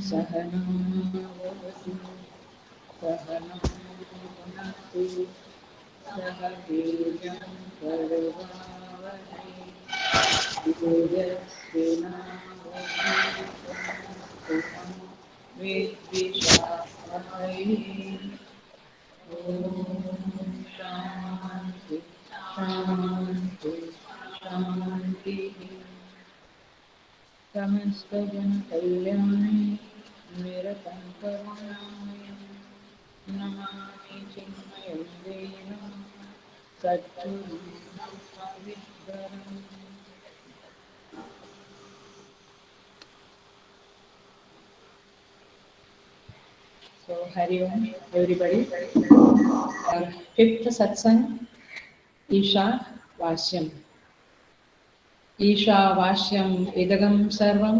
सहनौ भवतु सहनौ भुनक्तु सह वीर्यं करवावहै तेजस्विनावधीतमस्तु मा विद्विषावहै। ॐ शान्ति शान्ति शान्तिः। समस्तजनकल्याणे निरतं करुणामयं नमामि चिन्मयं देवं सद्गुरुं भवविद्वरम्। So Hari Om everybody. Our fifth satsang, Isha Vasyam. Isha Vasyam idagam sarvam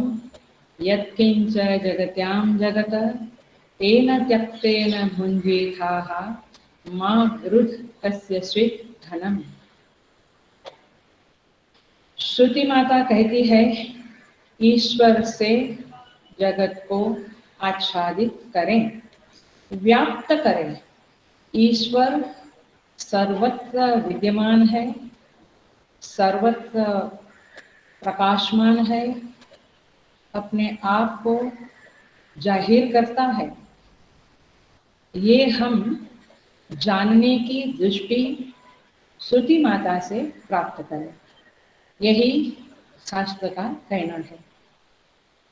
yatkincha jagatyam jagata tena tyaktena bhunjithaha ma vrudh kasya swit dhanam। श्रुति माता कहती है, ईश्वर से जगत को आच्छादित करें, व्याप्त करें। ईश्वर सर्वत्र विद्यमान है, सर्वत्र प्रकाशमान है, अपने आप को जाहिर करता है। ये हम जानने की दृष्टि श्रुति माता से प्राप्त करें, यही शास्त्र का कहना है,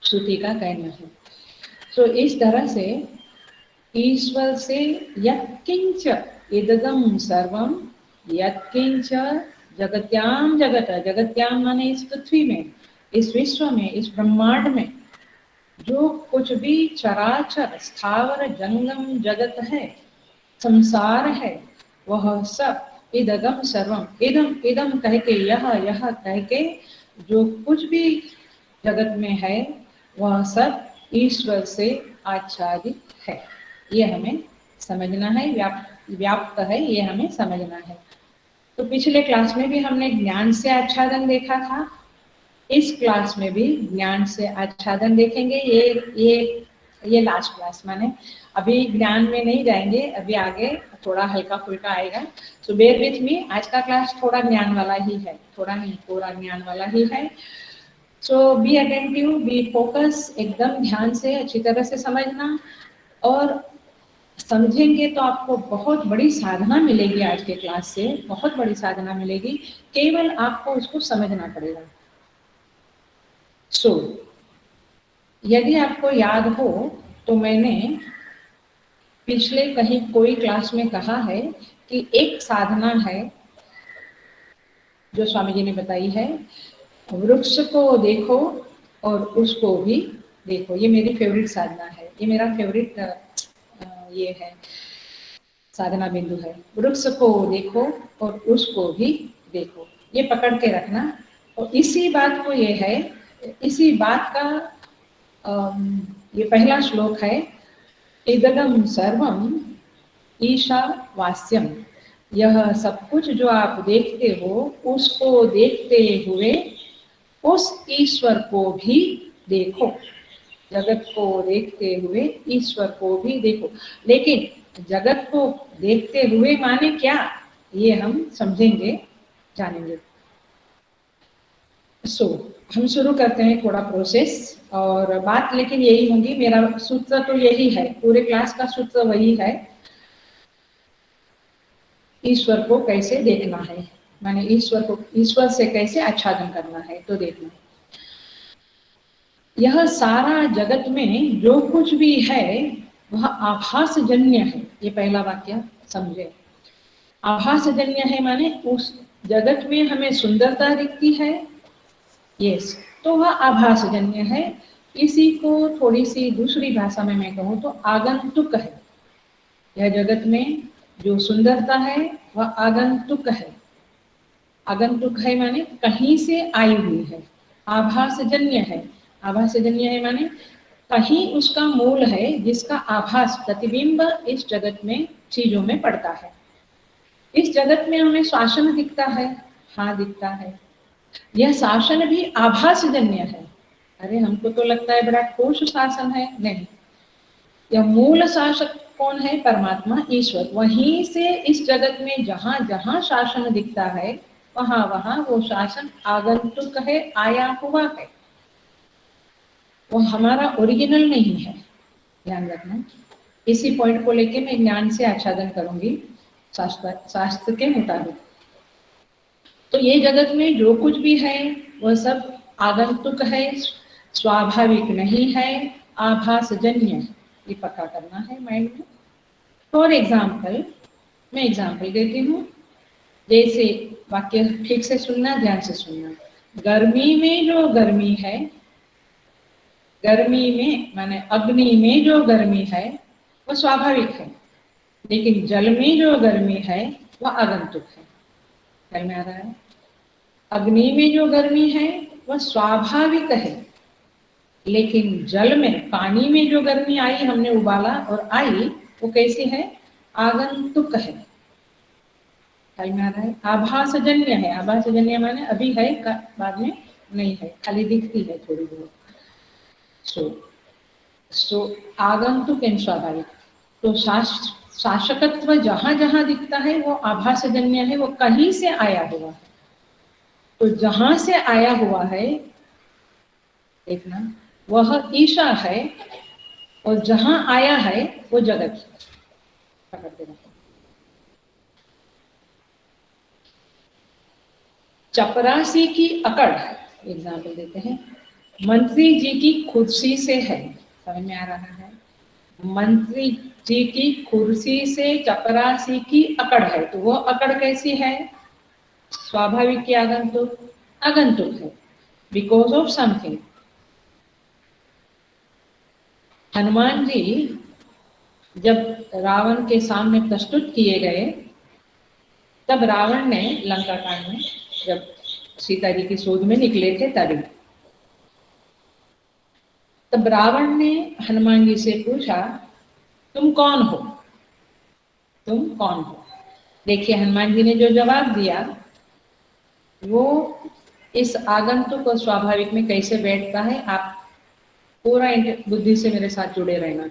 श्रुति का कहना है। तो इस तरह से ईश्वर से यत्किंच इदगम सर्वम यत्किंच जगत्याम जगत, जगत्याम माने इस पृथ्वी में, इस विश्व में, इस ब्रह्मांड में जो कुछ भी चराचर स्थावर जंगम जगत है, संसार है, वह सब इदगम सर्वम, इदम इदम कह के, यह कह के जो कुछ भी जगत में है वह सब ईश्वर से आच्छादित है। ये हमें समझना है, व्याप्त है, ये हमें समझना है। तो पिछले क्लास में भी हमने ज्ञान से आच्छादन देखा था, इस क्लास में भी ज्ञान से आच्छादन देखेंगे। ये लास्ट क्लास, माने अभी ज्ञान में नहीं जाएंगे, अभी आगे थोड़ा हल्का फुल्का आएगा। सो बेयर विथ मी, आज का क्लास थोड़ा ज्ञान वाला ही है, थोड़ा नहीं पूरा ज्ञान वाला ही है। सो बी अटेंटिव, बी फोकस, एकदम ध्यान से अच्छी तरह से समझना, और समझेंगे तो आपको बहुत बड़ी साधना मिलेगी। आज के क्लास से बहुत बड़ी साधना मिलेगी, केवल आपको उसको समझना पड़ेगा। सो यदि आपको याद हो तो मैंने पिछले कहीं कोई क्लास में कहा है कि एक साधना है जो स्वामी जी ने बताई है, वृक्ष को देखो और उसको भी देखो। ये मेरी फेवरेट साधना है, ये मेरा फेवरेट ये है साधना बिंदु है। वृक्ष को देखो और उसको भी देखो, ये पकड़ के रखना। और इसी बात को ये है, इसी बात का ये पहला श्लोक है, इदगम सर्वम ईशावास्यम। यह सब कुछ जो आप देखते हो, उसको देखते हुए उस ईश्वर को भी देखो। जगत को देखते हुए ईश्वर को भी देखो। लेकिन जगत को देखते हुए माने क्या, ये हम समझेंगे, जानेंगे। सो हम शुरू करते हैं थोड़ा प्रोसेस, और बात लेकिन यही होगी, मेरा सूत्र तो यही है, पूरे क्लास का सूत्र वही है, ईश्वर को कैसे देखना है, माने ईश्वर से कैसे आच्छादन करना है, तो देखना। यह सारा जगत में जो कुछ भी है वह आभासजन्य है। ये पहला वाक्य समझे। आभासजन्य है माने उस जगत में हमें सुंदरता दिखती है, यस, तो वह आभासजन्य है। इसी को थोड़ी सी दूसरी भाषा में मैं कहूँ तो आगंतुक है। यह जगत में जो सुंदरता है वह आगंतुक है। आगंतुक है माने कहीं से आई हुई है, आभासजन्य है। आभासजन्य है माने कहीं उसका मूल है जिसका आभास, प्रतिबिंब इस जगत में चीजों में पड़ता है। इस जगत में हमें शासन दिखता है, हाँ दिखता है। यह शासन भी आभासजन्य है, अरे हमको तो लगता है बड़ा ठोस शासन है, नहीं, यह मूल शासक कौन है? परमात्मा ईश्वर। वहीं से इस जगत में जहां जहां शासन दिखता है वहां वहां वो शासन आगंतुक है, आया हुआ है, वो हमारा ओरिजिनल नहीं है, ध्यान रखना। इसी पॉइंट को लेके मैं ज्ञान से आच्छादन करूंगी शास्त्र के मुताबिक। तो ये जगत में जो कुछ भी है वह सब आगंतुक है, स्वाभाविक नहीं है, आभासजन्य है। ये पक्का करना है माइंड में। फॉर एग्जाम्पल, मैं एग्जाम्पल देती हूँ, जैसे वाक्य ठीक से सुनना, ध्यान से सुनना। गर्मी में जो गर्मी है, गर्मी में माने अग्नि में जो गर्मी है वो स्वाभाविक है, लेकिन जल में जो गर्मी है वह आगंतुक है। समझ में आ रहा है? अग्नि में जो गर्मी है वह स्वाभाविक है, लेकिन जल में, पानी में जो गर्मी आई, हमने उबाला और आई, वो कैसी है? आगंतुक है। समझ में आ रहा है? आभासजन्य है। आभासजन्य माने अभी है, बाद में नहीं है, खाली दिखती है थोड़ी बहुत। सो आगंतुक एंड स्वाभाविक। तो शासकत्व जहां जहां दिखता है वो आभासजन्य है, वो कहीं से आया हुआ है। तो जहां से आया हुआ है, देखना, वह ईशा है, और जहां आया है वो जगत है। चपरासी की अकड़, एग्जाम्पल देते हैं, मंत्री जी की कुर्सी से है। समझ में आ रहा है? मंत्री जी की कुर्सी से चपरासी की अकड़ है, तो वो अकड़ कैसी है? स्वाभाविक की आगंतुक? आगंतुक है, because of something. Hanuman ji जब रावण के सामने प्रस्तुत किए गए, तब रावण ने लंका कांड में, जब सीता जी की शोध में निकले थे तब रावण ने हनुमान जी से पूछा, तुम कौन हो? तुम कौन हो? देखिए हनुमान जी ने जो जवाब दिया वो इस आगंतुक और स्वाभाविक में कैसे बैठता है, आप पूरा बुद्धि से मेरे साथ जुड़े रहना।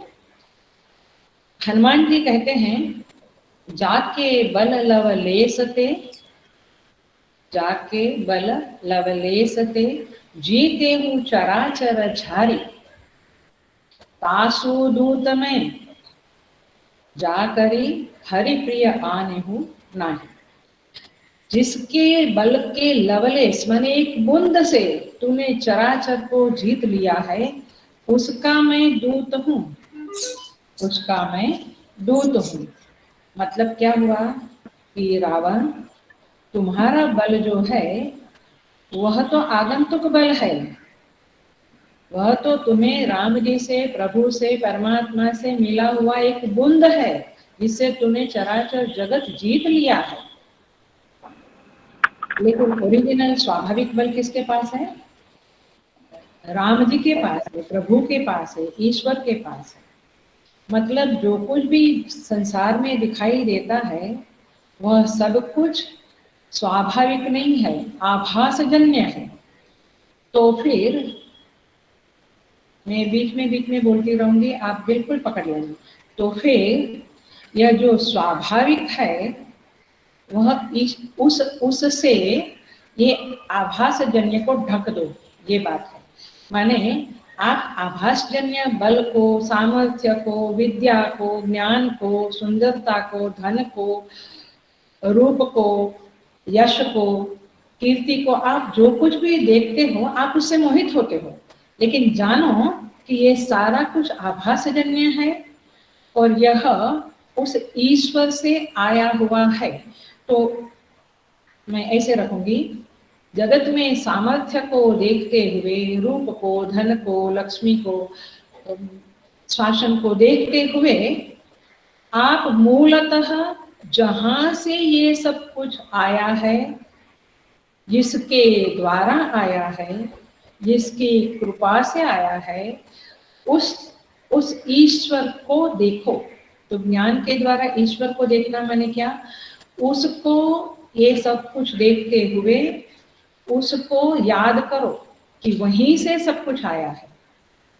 हनुमान जी कहते हैं, जाके बल लवलेसते, जाके बल लवलेसते, जीते हूँ चराचर झारी, तासु दूत में जाकरी हरि प्रिय आने हूँ नाही। जिसके बल के लवलेस माने एक बूंद से तूने चराचर को जीत लिया है, उसका मैं दूत हूँ, उसका मैं दूत हूँ। मतलब क्या हुआ कि रावण, तुम्हारा बल जो है वह तो आगंतुक बल है, वह तो तुम्हें राम जी से, प्रभु से, परमात्मा से मिला हुआ एक बूंद है, जिससे तूने चराचर जगत जीत लिया है। लेकिन ओरिजिनल स्वाभाविक बल किसके पास है? राम जी के पास है, प्रभु के पास है, ईश्वर के पास है। मतलब जो कुछ भी संसार में दिखाई देता है वह सब कुछ स्वाभाविक नहीं है, आभासजन्य है। तो फिर मैं बीच में बोलती रहूंगी, आप बिल्कुल पकड़ लेना। तो फिर यह जो स्वाभाविक है वह उससे ये आभासजन्य को ढक दो, ये बात है। माने आप आभासजन्य बल को, सामर्थ्य को, विद्या को, ज्ञान को, सुंदरता को, धन को, रूप को, यश को, कीर्ति को, आप जो कुछ भी देखते हो आप उससे मोहित होते हो, लेकिन जानो कि ये सारा कुछ आभासजन्य है और यह उस ईश्वर से आया हुआ है। तो मैं ऐसे रखूंगी, जगत में सामर्थ्य को देखते हुए, रूप को, धन को, लक्ष्मी को, शासन को देखते हुए आप मूलतः जहां से ये सब कुछ आया है, जिसके द्वारा आया है, जिसकी कृपा से आया है, उस ईश्वर को देखो। तो ज्ञान के द्वारा ईश्वर को देखना माने क्या? उसको ये सब कुछ देखते हुए उसको याद करो, कि वहीं से सब कुछ आया है,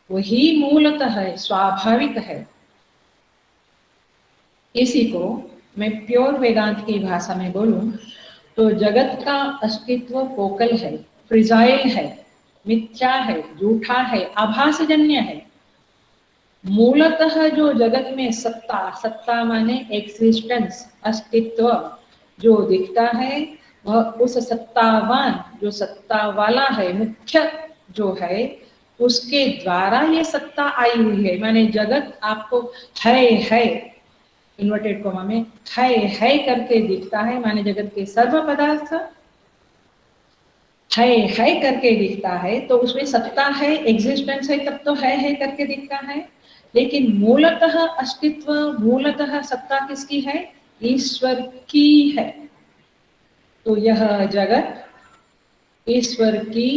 वही मूलतः है, स्वाभाविक है। इसी को मैं प्योर वेदांत की भाषा में बोलूं तो जगत का अस्तित्व फोकल है, फ्रिजाइल है, मिथ्या है, झूठा है, आभासजन्य है। मूलतः जो जगत में सत्ता, सत्ता माने एग्जिस्टेंस, अस्तित्व जो दिखता है वह उस सत्तावान, जो सत्ता वाला है, मुख्य जो है, उसके द्वारा ये सत्ता आई हुई है। माने जगत आपको है इन्वर्टेड कोमा में है करके दिखता है, माने जगत के सर्व पदार्थ है करके दिखता है, तो उसमें सत्ता है, एग्जिस्टेंस है, तब तो है करके दिखता है। लेकिन मूलतः अस्तित्व, मूलतः सत्ता किसकी है? ईश्वर की है। तो यह जगत ईश्वर की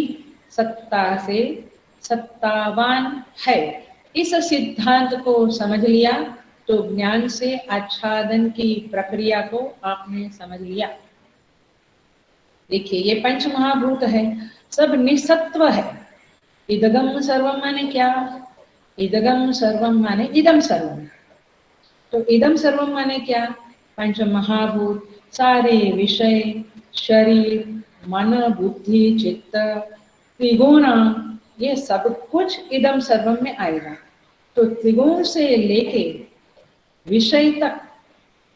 सत्ता से सत्तावान है। इस सिद्धांत को समझ लिया तो ज्ञान से आच्छादन की प्रक्रिया को आपने समझ लिया। देखिए ये पंच महाभूत है, सब निसत्व है। इदगम सर्वम माने क्या? इदगम सर्वम माने इदम सर्वम। तो इदम सर्वम माने क्या? पंच महाभूत, सारे विषय, शरीर, मन, बुद्धि, चित्त, त्रिगुण, ये सब कुछ इदम सर्वम में आएगा। तो त्रिगुण से लेके विषय तक,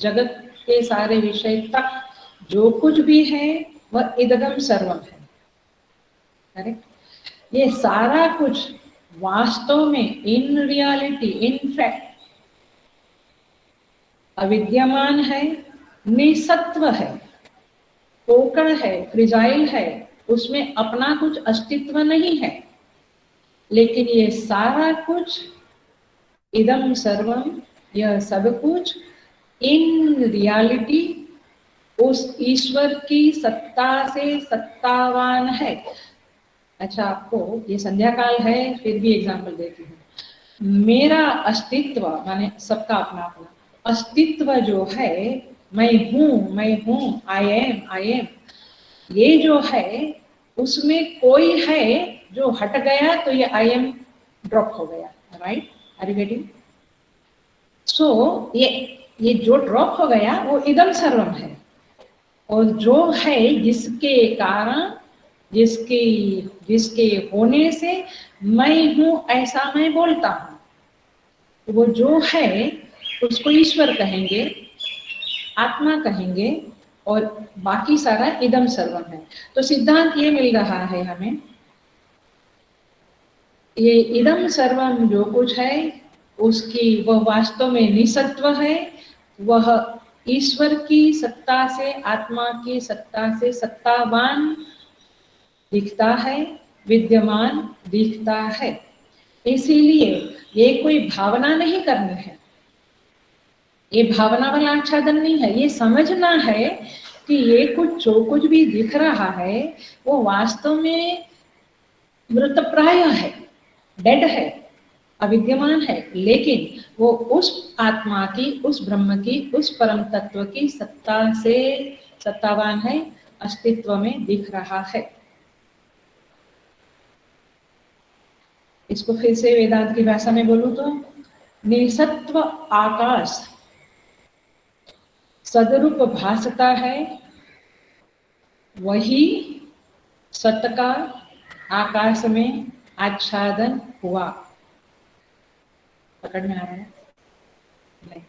जगत के सारे विषय तक जो कुछ भी है वह इदगम सर्वम है। करेक्ट? ये सारा कुछ वास्तव में, इन रियलिटी, इन फैक्ट अविद्यमान है, निसत्व है, पोकड़ है, फ्रिजाइल है, उसमें अपना कुछ अस्तित्व नहीं है। लेकिन ये सारा कुछ इदम सर्वम, यह सब कुछ इन रियलिटी उस ईश्वर की सत्ता से सत्तावान है। अच्छा, आपको ये संध्या काल है, फिर भी एग्जाम्पल देती हूँ। मेरा अस्तित्व माने सबका अपना अपना अस्तित्व जो है, मैं हूँ, आई एम, ये जो है उसमें कोई है जो हट गया तो ये आई एम ड्रॉप हो गया। Right? Are you getting? So ये जो ड्रॉप हो गया वो इदम सर्वम है, और जो है जिसके कारण, जिसके होने से मैं हूं ऐसा मैं बोलता हूं, वो जो है उसको ईश्वर कहेंगे, आत्मा कहेंगे, और बाकी सारा इदम सर्वम है। तो सिद्धांत ये मिल रहा है हमें, ये इदम सर्वम जो कुछ है उसकी वह वास्तव में निसत्व है, वह ईश्वर की सत्ता से, आत्मा की सत्ता से सत्तावान दिखता है, विद्यमान दिखता है। इसीलिए ये कोई भावना नहीं करनी है, ये भावना वाला आच्छादन नहीं है। ये समझना है कि ये कुछ जो कुछ भी दिख रहा है वो वास्तव में मृतप्राय है, डेड है, अविद्यमान है, लेकिन वो उस आत्मा की, उस ब्रह्म की, उस परम तत्व की सत्ता से सत्तावान है, अस्तित्व में दिख रहा है। इसको फिर से वेदांत की भाषा में बोलूं तो निसत्व आकाश सदरूप भासता है, वही सत का आकाश में आच्छादन हुआ। पकड़ में आ रहा है? नहीं।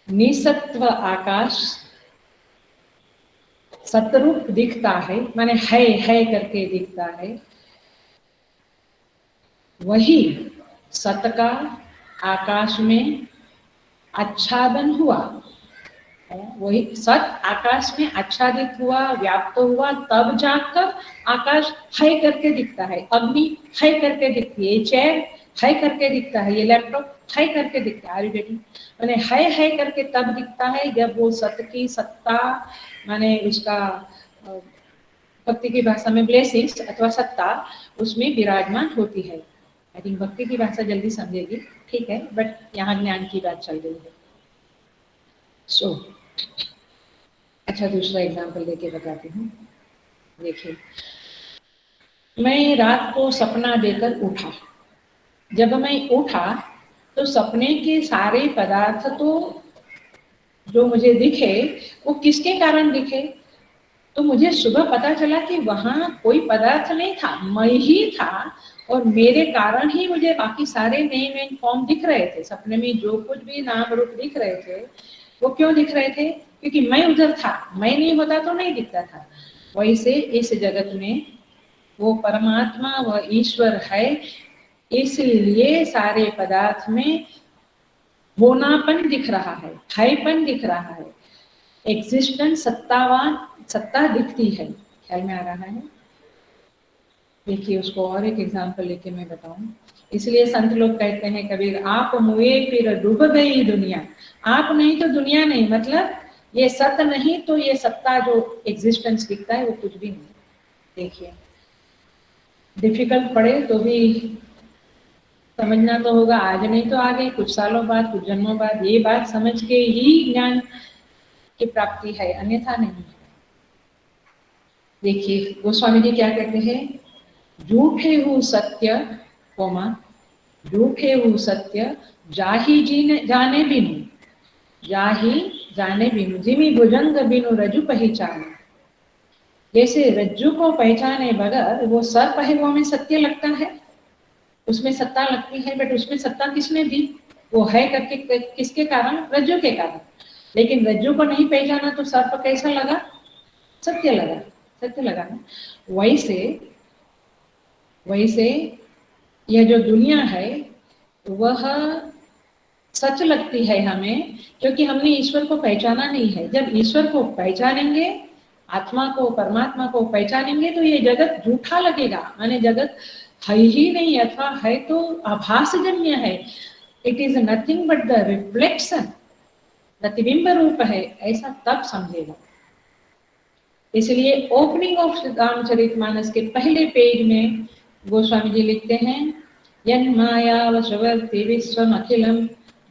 निसत्व आकाश सतरूप दिखता है, माने है करके दिखता है, वही सत का आकाश में आच्छादन हुआ। वही सत आकाश में आच्छादित हुआ, व्याप्त हुआ, तब जाकर आकाश है करके दिखता है, अग्नि है करके दिखती है, ये चेयर है करके दिखता है, ये लैपटॉप है करके दिखता है। Are you getting? माने है करके तब दिखता है जब वो सत की सत्ता, माने उसका भक्ति की भाषा में ब्लेसिंग्स अथवा सत्ता उसमें विराजमान होती है। आई थिंक भक्ति की भाषा जल्दी समझेगी, ठीक है, बट यहाँ ज्ञान की बात चल रही है। सो अच्छा, दूसरा एग्जाम्पल देके बताती हूँ। देखिए, मैं रात को सपना देकर उठा। जब मैं उठा तो सपने के सारे पदार्थ तो जो मुझे दिखे वो किसके कारण दिखे? तो मुझे सुबह पता चला कि वहां कोई पदार्थ नहीं था, मैं ही था, और मेरे कारण ही मुझे बाकी सारे नेम एंड फॉर्म दिख रहे थे। सपने में जो कुछ भी नाम रूप दिख रहे थे वो क्यों दिख रहे थे? क्योंकि मैं उधर था, मैं नहीं होता तो नहीं दिखता था। वैसे इस जगत में वो परमात्मा, वह ईश्वर है, इसलिए सारे पदार्थ में होनापन दिख रहा हैपन दिख रहा है, एग्जिस्टेंस, सत्तावान सत्ता दिखती है। ख्याल में आ रहा है? देखिए, उसको और एक एग्जाम्पल लेके मैं बताऊं। इसलिए संत लोग कहते हैं, कबीर आप मुए फिर डूब गई दुनिया। आप नहीं तो दुनिया नहीं, मतलब ये सत्य नहीं तो ये सत्ता जो एग्जिस्टेंस दिखता है वो कुछ भी नहीं। देखिए, डिफिकल्ट पड़े तो भी समझना तो होगा, आज नहीं तो आगे, कुछ सालों बाद, कुछ जन्मों बाद ये बात समझ के ही ज्ञान की प्राप्ति है, अन्यथा नहीं है। देखिए, गोस्वामी जी क्या कहते हैं? झूठे हूँ सत्य कोमा, झूठे हूँ सत्य जाही जीने जाने बिनु, जाही जाने बिनु, जिमी भुजंग बिनु रज्जु पहचान। जैसे रज्जु को पहचाने बगैर वो सर्प है, वो हमें सत्य लगता है, उसमें सत्ता लगती है, बट उसमें सत्ता किसने दी? वो है करके किसके कारण? रज्जु के कारण। लेकिन रज्जु को नहीं पहचाना तो सर्प कैसा लगा? सत्य लगा, सत्य लगा ना। वैसे वैसे यह जो दुनिया है वह सच लगती है हमें, क्योंकि हमने ईश्वर को पहचाना नहीं है। जब ईश्वर को पहचानेंगे, आत्मा को, परमात्मा को पहचानेंगे, तो ये जगत झूठा लगेगा, माने जगत है ही नहीं, अथवा है तो आभासजन्य है। It is nothing but the reflection, प्रतिबिंब रूप है, ऐसा तब समझेगा। इसलिए ओपनिंग ऑफ रामचरितमानस के पहले पेज में गोस्वामी जी लिखते हैं, यन् मायावशवर्ति विश्वमखिलं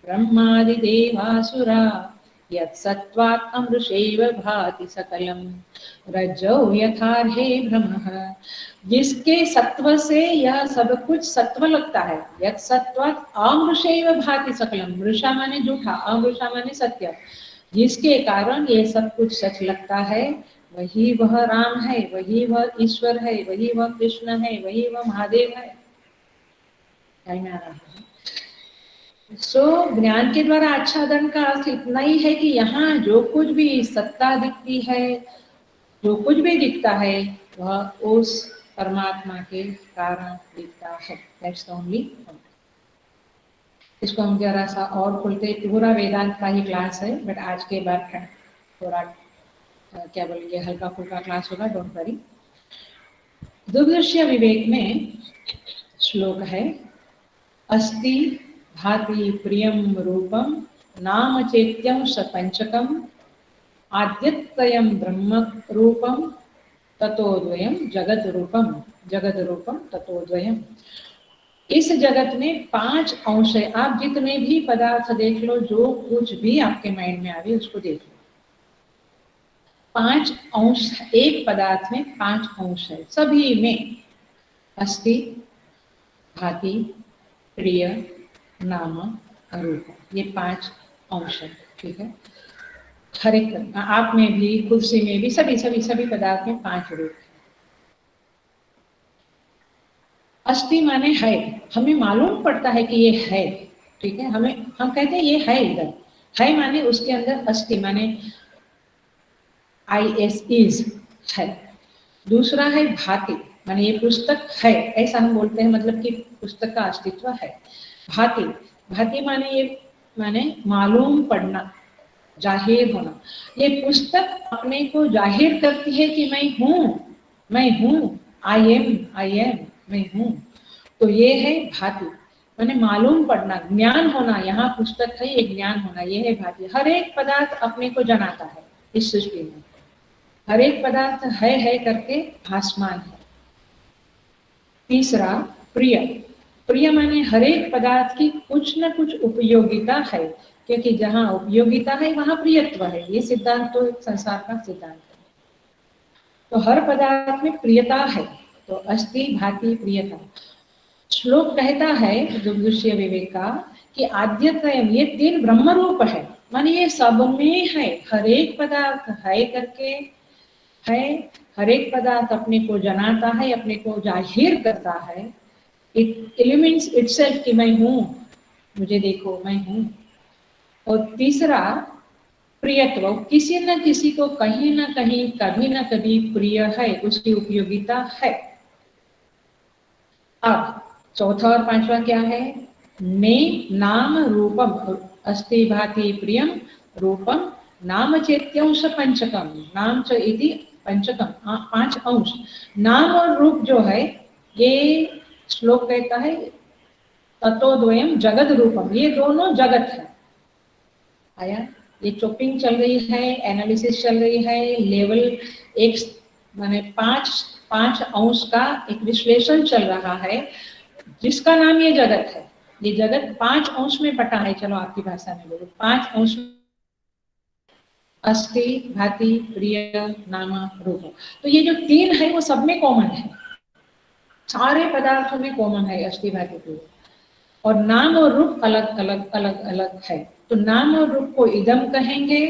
ब्रह्मादिदेवासुरा यत्सत्त्वात् अमृषैव भाति सकलं रज्जौ यथार्हे भ्रमः। जिसके सत्व से यह सब कुछ सत्व लगता है, यत्सत्त्वात् अमृषैव भाति सकलं, मृषा माने झूठा, अमृषा माने सत्य, जिसके कारण ये सब कुछ सच लगता है, वही वह राम है, वही वह ईश्वर है, वही वह कृष्ण है, वही वह महादेव है। ध्यान में आ रहा है? ज्ञान के द्वारा आच्छादन का अर्थ इतना ही है कि यहाँ जो कुछ भी सत्ता दिखती है, जो कुछ भी दिखता है, वह उस परमात्मा के कारण दिखता है। That's the only point. इसको हम जरा सा और खुलते, पूरा वेदांत का ही क्लास है, बट आज के बाद थोड़ा क्या बोलेंगे, हल्का फुल्का क्लास होगा, डोंट वरी। दुर्दृश्य विवेक में श्लोक है, अस्ति भाति प्रियम रूपम नाम चैत्यं सपंचकम आद्यत्तयं ब्रह्म रूपम ततोद्वयम जगत रूपम, जगत रूपम ततोद्वयम। इस जगत में 5 अंश है। आप जितने भी पदार्थ देख लो, जो कुछ भी आपके माइंड में आवे उसको देख लो, 5 अंश, एक पदार्थ में 5 अंश है। सभी में अस्ति, भाति, प्रिय, नाम, रूप, ये 5 अंश है। ठीक है, हर एक आप में भी, कुर्सी में भी, सभी सभी सभी पदार्थ में 5 रूप है। अस्ति माने है, हमें मालूम पड़ता है कि ये है। ठीक है, हमें, हम कहते हैं ये है, इधर है माने उसके अंदर अस्ति माने IS इज है। दूसरा है भाति, माने ये पुस्तक है, ऐसा हम बोलते हैं, मतलब कि पुस्तक का अस्तित्व है। भाति, भाति माने ये, माने मालूम पड़ना, जाहिर होना। ये पुस्तक अपने को जाहिर करती है कि मैं हूँ, मैं हूँ, आई एम, मैं हूँ। तो ये है भाति, माने मालूम पड़ना, ज्ञान होना। यहाँ पुस्तक है, ये ज्ञान होना, ये है भाति। हर एक पदार्थ अपने को जनाता है इस सृष्टि में, हर एक पदार्थ है करके भासमान है। तीसरा प्रिय, प्रिय माने हर एक पदार्थ की कुछ न कुछ उपयोगिता है, क्योंकि जहाँ उपयोगिता है वहां प्रियत्व है। ये सिद्धांत तो संसार का सिद्धांत है। तो हर पदार्थ में प्रियता है, तो अस्ति भाति प्रियता। श्लोक कहता है दुर्दृश्य विवेक का कि आद्यत्रयम, ये तीन ब्रह्म रूप है, माने ये सब में है, हर एक पदार्थ है करके है, हर एक पदार्थ अपने को जनाता है, अपने को जाहिर करता है, इट एलिमेंट्स इटसेल्फ कि मैं हूँ, मुझे देखो मैं हूँ। और तीसरा प्रियत्व, किसी न किसी को कहीं ना कहीं कभी ना कभी प्रिय है, उसकी उपयोगिता है। अब चौथा और पांचवा क्या है? ने नाम रूपम अस्ति भाति प्रियम रूपम नाम चेत्यांश पंचकम, नाम च इति पंचकम, 5 अंश। नाम और रूप जो है, ये श्लोक कहता है ततोद्वयम जगत रूपम, ये दोनों जगत है। आया? ये चॉपिंग चल रही है, एनालिसिस चल रही है, लेवल एक माने 5 अंश का एक विश्लेषण चल रहा है, जिसका नाम ये जगत है। ये जगत 5 अंश में बटा है, चलो आपकी भाषा में बोलो, 5 अंश। अस्ति भाति प्रिय नाम रूप, तो ये जो तीन है वो सब में कॉमन है, सारे पदार्थों में कॉमन है अस्ति भाति प्रिय। और नाम और रूप अलग अलग अलग अलग है। तो नाम और रूप को इदम कहेंगे,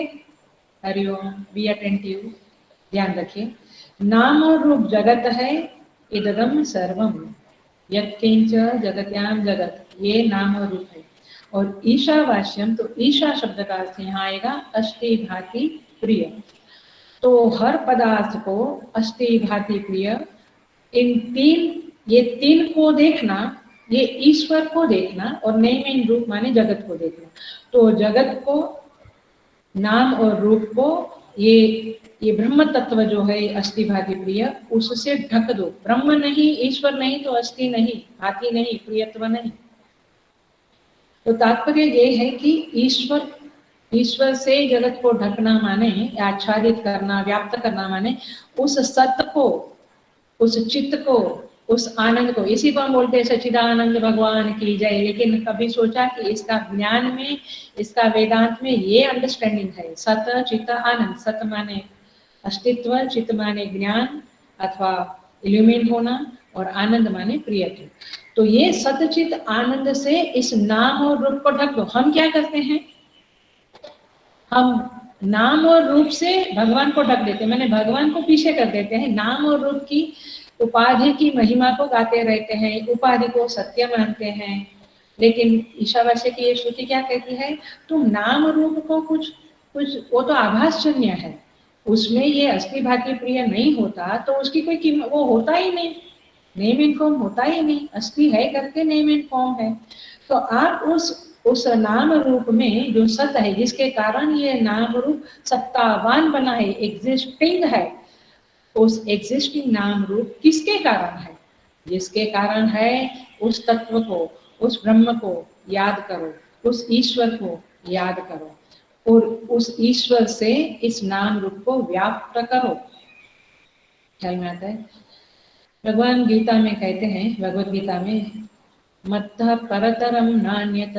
हरिओम, बी अटेंटिव, ध्यान रखिए। नाम और रूप जगत है, इदगम सर्वम यत्किंच जगत्याम जगत, ये नाम और रूप है। और ईशावास्यम, तो ईशा शब्द का अर्थ यहाँ आएगा अस्ति भाति प्रिय। तो हर पदार्थ को अस्ति भाति प्रिय, इन तीन, ये तीन को देखना, ये ईश्वर को देखना, और नेम एंड रूप माने जगत को देखना। तो जगत को, नाम और रूप को, ये ब्रह्म तत्व जो है अस्ति भाति प्रिय, उससे ढक दो। ब्रह्म नहीं, ईश्वर नहीं, तो अस्ति नहीं, भाति नहीं, प्रियत्व नहीं। तो तात्पर्य ये है कि ईश्वर से जगत को ढकना माने, आच्छादित करना, व्याप्त करना माने उस सत्य को, उस चित्त को, उस आनंद को। इसी को हम बोलते हैं सच्चिदानंद भगवान की जय। लेकिन कभी सोचा कि इसका ज्ञान में, इसका वेदांत में ये अंडरस्टैंडिंग है, सत चित्त आनंद। सत माने अस्तित्व, चित्त माने ज्ञान अथवा इल्यूमिन होना, और आनंद माने प्रियत्व। तो ये सतचित आनंद से इस नाम और रूप को ढक दो। हम क्या करते हैं? हम नाम और रूप से भगवान को ढक देते हैं, मैंने भगवान को पीछे कर देते हैं। नाम और रूप की उपाधि की महिमा को गाते रहते हैं, उपाधि को सत्य मानते हैं। लेकिन ईशावास्य की ये श्रुति क्या कहती है? तुम नाम रूप को कुछ वो तो आभासजन्य है, उसमें ये अस्ति भाति प्रिय नहीं होता, तो उसकी कोई कीमत, वो होता ही नहीं, नेम एंड फॉर्म होता ही नहीं। अस्ति है करके नेम एंड फॉर्म है। तो आप उस नाम रूप में जो सत है, जिसके कारण ये नाम रूप सत्तावान बना है, एग्जिस्टिंग है, उस एग्जिस्टिंग नाम रूप किसके कारण है? जिसके कारण है उस तत्व को, उस ब्रह्म को याद करो, उस ईश्वर को याद करो, और उस ईश्वर से इस नाम रूप को व्याप्त करो। ख्याल में आता है? भगवान गीता में कहते हैं, भगवत गीता में, मत्तः परतरम नान्यत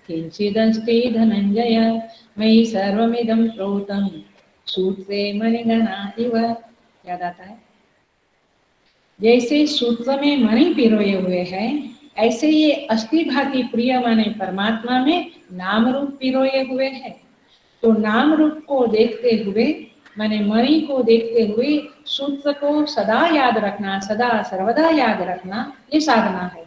किंचिदस्ति धनंजय मयि सर्वमिदं प्रोतं सूत्रे मणिगणा इव। याद आता है? जैसे सूत्र में मणि पिरोए हुए हैं, ऐसे ये अस्ति भाति प्रिय माने परमात्मा में नाम रूप पिरोए हुए हैं। तो नाम रूप को देखते हुए माने मणि को देखते हुए सूत्र को सदा याद रखना, सदा सर्वदा याद रखना, ये साधना है।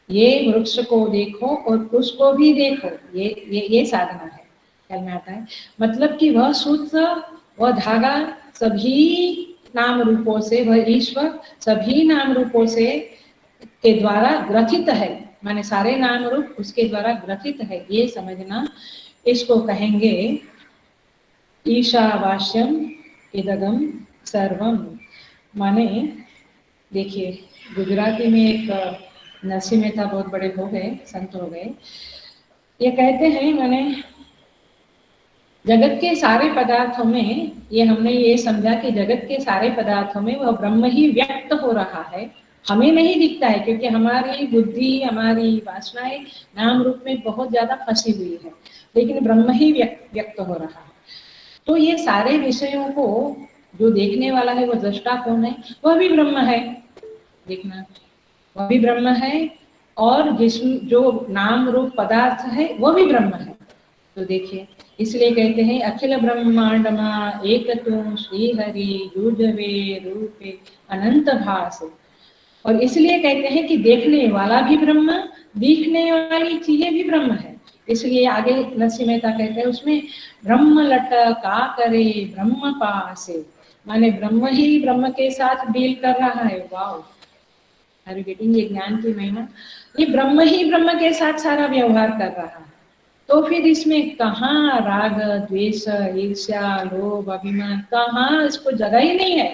ये वृक्ष को देखो और उसको भी देखो, ये साधना है। ख्याल में आता है? मतलब कि वह सूत्र, वह धागा सभी नाम रूपों से, वह ईश्वर सभी नाम रूपों से के द्वारा ग्रथित है, माने सारे नाम रूप उसके द्वारा ग्रथित है, ये समझना। इसको कहेंगे ईशावास्यम इदगम सर्वम। माने देखिए, गुजराती में एक नरसिंह मेहता बहुत बड़े हो गए, संत हो गए, ये कहते हैं, माने जगत के सारे पदार्थों में, ये हमने ये समझा कि जगत के सारे पदार्थों में वह ब्रह्म ही व्यक्त हो रहा है, हमें नहीं दिखता है, क्योंकि हमारी बुद्धि, हमारी वासनाएं नाम रूप में बहुत ज्यादा फंसी हुई है, लेकिन ब्रह्म ही व्यक्त हो रहा है। तो ये सारे विषयों को जो देखने वाला है, वो दृष्टा कौन है? वह भी ब्रह्म है। देखना, वह भी ब्रह्म है, और जो नाम रूप पदार्थ है वो भी ब्रह्म है। तो देखिए, इसलिए कहते हैं अखिल ब्रह्मांडमा एक तू श्री हरि युजवे रूपे अनंत भास। और इसलिए कहते हैं कि देखने वाला भी ब्रह्म, दिखने वाली चीजें भी ब्रह्म है। इसलिए आगे नरसिंह मेहता कहते हैं उसमें, ब्रह्म लट का करे ब्रह्म पासे, माने ब्रह्म ही ब्रह्म के साथ डील कर रहा है। वाह, आर यू गेटिंग ये ज्ञान की महिमा? ये ब्रह्म ही ब्रह्म के साथ सारा व्यवहार कर रहा है। तो फिर इसमें कहाँ राग द्वेष ईर्ष्या लोभ अभिमान, कहाँ इसको जगह ही नहीं है।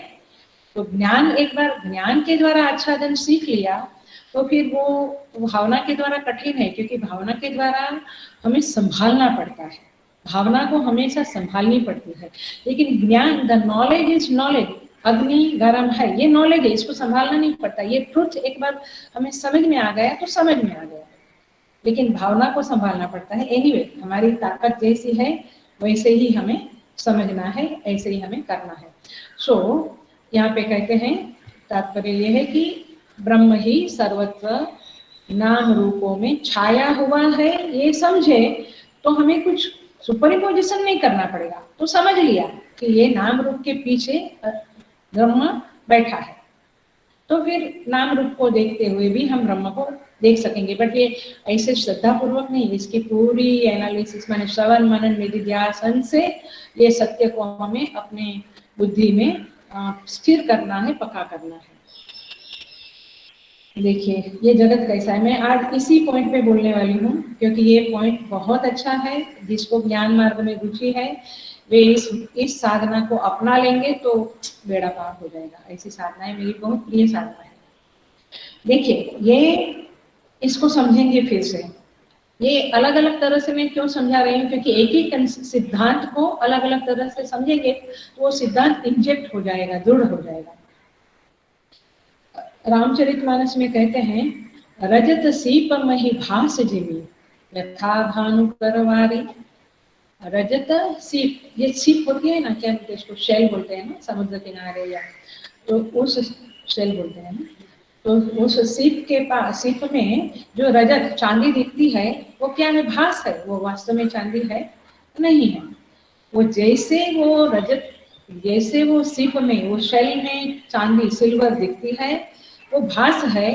तो ज्ञान, एक बार ज्ञान के द्वारा आच्छादन सीख लिया तो फिर वो भावना के द्वारा कठिन है, क्योंकि भावना के द्वारा हमें संभालना पड़ता है, भावना को हमेशा संभालनी पड़ती है। लेकिन ज्ञान, द नॉलेज इज नॉलेज, अग्नि गर्म है, ये नॉलेज है, इसको संभालना नहीं पड़ता। ये ट्रुथ एक बार हमें समझ में आ गया तो समझ में आ गया, लेकिन भावना को संभालना पड़ता है। एनीवे, हमारी ताकत जैसी है वैसे ही हमें समझना है, ऐसे ही हमें करना है। सो यहाँ पे कहते हैं, तात्पर्य यह है कि ब्रह्म ही सर्वत्र नाम रूपों में छाया हुआ है, ये समझे तो हमें कुछ सुपरइम्पोजिशन नहीं करना पड़ेगा। तो समझ लिया कि ये नाम रूप के पीछे ब्रह्म बैठा है, तो फिर नाम रूप को देखते हुए भी हम ब्रह्म को देख सकेंगे। बट ये ऐसे श्रद्धा पूर्वक नहीं, इसकी पूरी एनालिसिस, माने श्रवण मनन निधिध्यासन से ये सत्य को हमें अपने बुद्धि में स्थिर करना है, पक्का करना है। देखिए ये जगत कैसा है, मैं आज इसी पॉइंट पे बोलने वाली हूँ, क्योंकि ये पॉइंट बहुत अच्छा है। जिसको ज्ञान मार्ग में रुचि है वे इस साधना को अपना लेंगे तो बेड़ा पार हो जाएगा। ऐसी साधनाएं मेरी बहुत प्रिय साधना है। देखिए ये इसको समझेंगे फिर से, ये अलग अलग तरह से मैं क्यों समझा रही हूँ, क्योंकि एक ही सिद्धांत को अलग अलग तरह से समझेंगे तो वो सिद्धांत इंजेक्ट हो जाएगा, दृढ़ हो जाएगा। रामचरितमानस में कहते हैं, रजत सीप मही भास जिमी यथा भानु करवारी। रजत सीप, ये सीप होती है ना, क्या बोलते हैं इसको, शेल बोलते हैं ना, समुद्र किनारे या तो उस शेल बोलते हैं ना, तो उस सीप के पास, सीप में जो रजत चांदी दिखती है वो क्या है, भास है, वो वास्तव में चांदी है नहीं है। वो जैसे वो रजत, जैसे वो सीप में, वो शेल में चांदी सिल्वर दिखती है, वो भास है,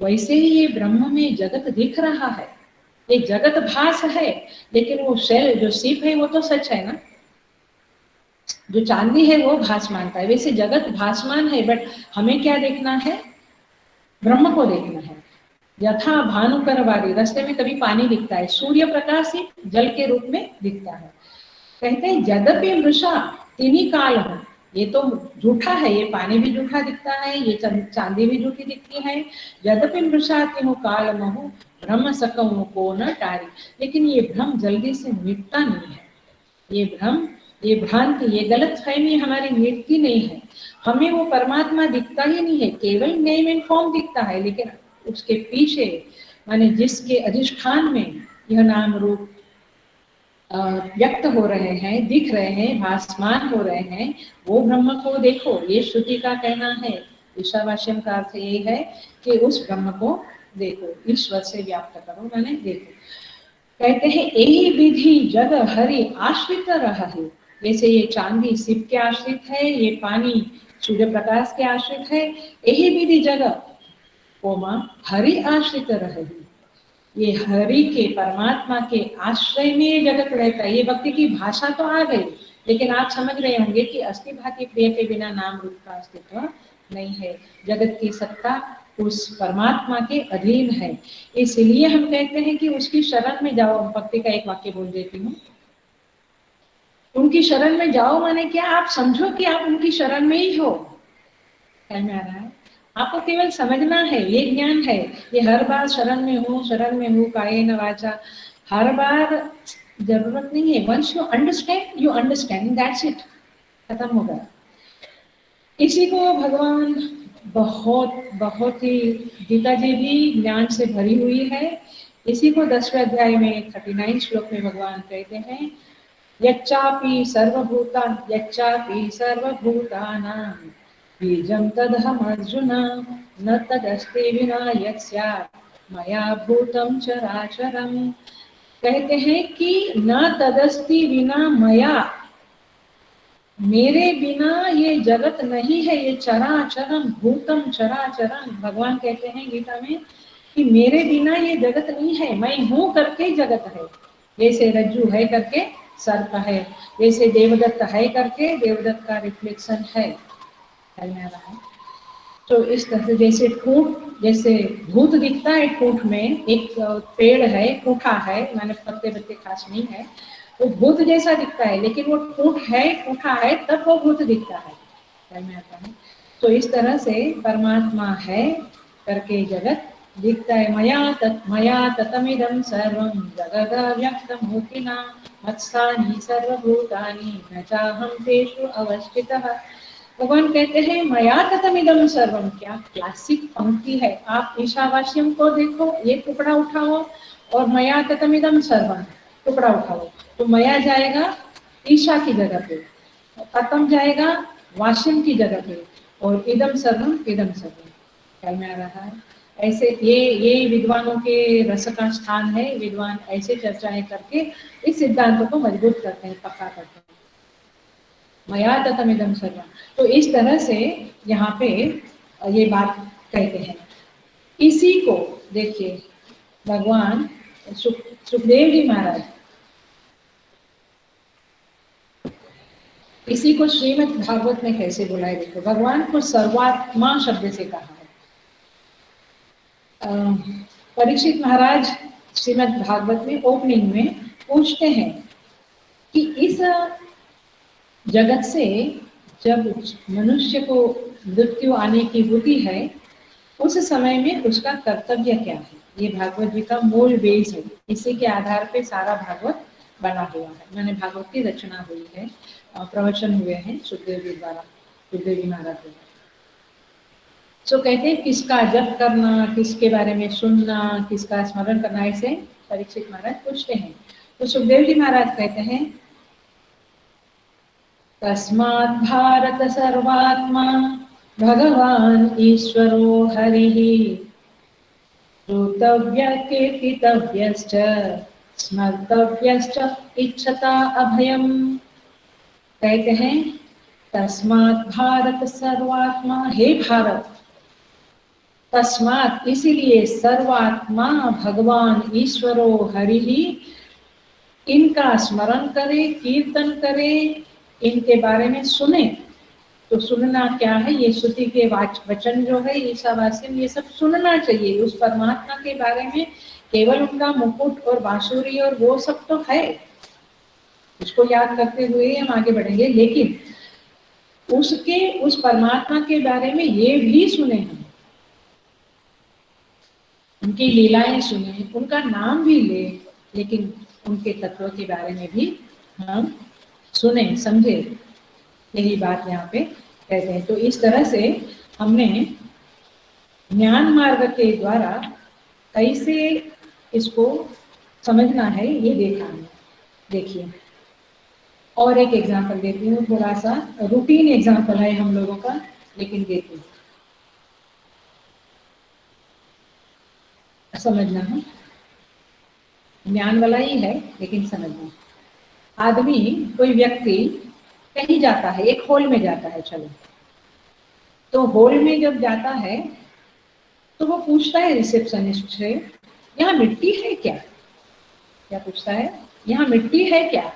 वैसे ही ये ब्रह्म में जगत दिख रहा है। ये जगत भास है, लेकिन वो शेल जो सीप है वो तो सच है ना, जो चांदी है वो भास मानता है। वैसे जगत भासमान है, बट हमें क्या देखना है, ब्रह्म को देखना है। यथा भानुकर वारी, रास्ते में कभी पानी दिखता है, सूर्य प्रकाश ही जल के रूप में दिखता है। कहते हैं यद्यपि मृषा तिनी काल हो, ये तो झूठा है, ये पानी भी झूठा दिखता है, ये चांदी भी झूठी दिखती है। यद्यपि मृषा तिनु काल महु ब्रह्म सकमु को न टारी, लेकिन ये भ्रम जल्दी से मिटता नहीं है। ये भ्रम, ये भ्रांति, ये गलत फहमी हमारी मिटती नहीं है। हमें वो परमात्मा दिखता ही नहीं है, केवल नेम एंड फॉर्म दिखता है, लेकिन उसके पीछे, माने जिसके अधिष्ठान में यह नाम रूप व्यक्त हो रहे हैं, दिख रहे हैं, भासमान हो रहे हैं, वो ब्रह्म को देखो। ये श्रुति का कहना है। ईशावास्यम का अर्थ ये है कि उस ब्रह्म को देखो, ईश्वर से व्याप्त करो, माने देखो। कहते हैं यही विधि जग हरि आश्रित रहे, जैसे ये चांदी शिव के आश्रित है, ये पानी सूर्य प्रकाश के आश्रित है, यही विधि जग कोमा हरि आश्रित रहे, ये हरि के, परमात्मा के आश्रय में ये जगत रहता है। ये भक्ति की भाषा तो आ गई, लेकिन आप समझ रहे होंगे कि अस्थि भाति प्रिय के बिना नाम रूप का अस्तित्व नहीं है। जगत की सत्ता उस परमात्मा के अधीन है, इसलिए हम कहते हैं कि उसकी शरण में जाओ। भक्ति का एक वाक्य बोल देती हूँ, उनकी शरण में जाओ माने क्या, आप समझो कि आप उनकी शरण में ही हो। क्या में आ रहा है, आपको केवल समझना है, ये ज्ञान है। ये हर बार शरण में हूँ कायेन वाचा, हर बार जरूरत नहीं है। Once you understand that's it, खत्म हो गया। इसी को भगवान बहुत ही, गीता जी भी ज्ञान से भरी हुई है। इसी को 10वें अध्याय में 39 श्लोक में भगवान कहते हैं, यच्चापि सर्वभूतानां बीजं तदहम् अर्जुन न तदस्ति विना यत् स्यात् मया भूतं चराचरम। कहते हैं कि न तदस्ति विना मया, मेरे बिना ये जगत नहीं है, ये चराचरम भूतम चराचरम। भगवान कहते हैं गीता में कि मेरे बिना ये जगत नहीं है, मैं हूं करके जगत है। जैसे रज्जू है करके सर्प है, जैसे देवदत्त है करके देवदत्त का रिफ्लेक्शन है। तो इस तरह से जैसे ठूठ, जैसे भूत दिखता है ठूठ में, एक पेड़ है ठूठा है, मैंने पत्ते पत्ते खास नहीं है, वो भूत जैसा दिखता है, लेकिन वो ठूठ है ठूठा है तब वो भूत दिखता है में आता है। तो इस तरह से परमात्मा है करके जगत दिखता है। मया ततमिदं सर्वं जगदव्यक्तमूर्तिना मत्स्थानि सर्वभूतानि न चाहं तेषु अवस्थितः। भगवान कहते हैं मया ततमिदं सर्वम, क्या क्लासिक पंक्ति है। आप ईशावास्यम को देखो, ये टुकड़ा उठाओ और मया ततमिदं सर्वम टुकड़ा उठाओ, तो मया जाएगा ईशा की जगह पे, ततम जाएगा वास्यम की जगह पे, और इदम सर्वम ख्याल में आ रहा है। ऐसे ये विद्वानों के रस का स्थान है। विद्वान ऐसे चर्चाएं करके इस सिद्धांतों को मजबूत करते हैं, पक्का करते हैं। मया ततमिदं सर्वम, तो इस तरह से यहाँ पे ये बात कहते हैं। इसी को देखिए भगवान सुखदेव जी महाराज, इसी को श्रीमद् भागवत में कैसे बोला है। देखो भगवान को सर्वात्मा शब्द से कहा है। परीक्षित महाराज श्रीमद् भागवत में ओपनिंग में पूछते हैं कि इस जगत से जब मनुष्य को मृत्यु आने की होती है, उस समय में उसका कर्तव्य क्या है। ये भागवत जी का मूल बेस है, इसी के आधार पे सारा भागवत बना हुआ है। मैंने भागवत की रचना हुई है, प्रवचन हुए हैं सुखदेव जी द्वारा, सुखदेव जी महाराज द्वारा। तो कहते हैं किसका जप करना, किसके बारे में सुनना, किसका स्मरण करना, ऐसे परीक्षित महाराज पूछते हैं। तो सुखदेव जी महाराज कहते हैं तस्मात् भारत सर्वात्मा भगवान ईश्वरो हरिः श्रोतव्य कीर्तितव्यश्च स्मर्तव्यश्च इच्छता अभयम्। कहते हैं तस्मात् भारत सर्वात्मा, हे भारत, तस्मात् इसीलिए, सर्वात्मा भगवान ईश्वरो हरिः, इनका स्मरण करे, कीर्तन करे, इनके बारे में सुने। तो सुनना क्या है, ये श्रुति के वचन जो है ईशावास्यम, ये सब सुनना चाहिए। उस परमात्मा के बारे में केवल उनका मुकुट और बांसुरी और वो सब तो है, उसको याद करते हुए हम आगे बढ़ेंगे, लेकिन उसके उस परमात्मा के बारे में ये भी सुने हम, उनकी लीलाएं सुने, उनका नाम भी ले, लेकिन उनके तत्व के बारे में भी हम सुने समझे। यही बात यहाँ पे कहते हैं। तो इस तरह से हमने ज्ञान मार्ग के द्वारा कैसे इसको समझना है ये देखा है। देखिए और एक एग्जांपल देती हूँ, थोड़ा सा रूटीन एग्जांपल है हम लोगों का, लेकिन देती हूँ समझना है, ज्ञान वाला ही है लेकिन समझना। आदमी, कोई व्यक्ति कहीं जाता है, एक हॉल में जाता है, चलो, तो हॉल में जब जाता है तो वो पूछता है रिसेप्शनिस्ट से, यहाँ मिट्टी है क्या? क्या पूछता है, यहाँ मिट्टी है क्या?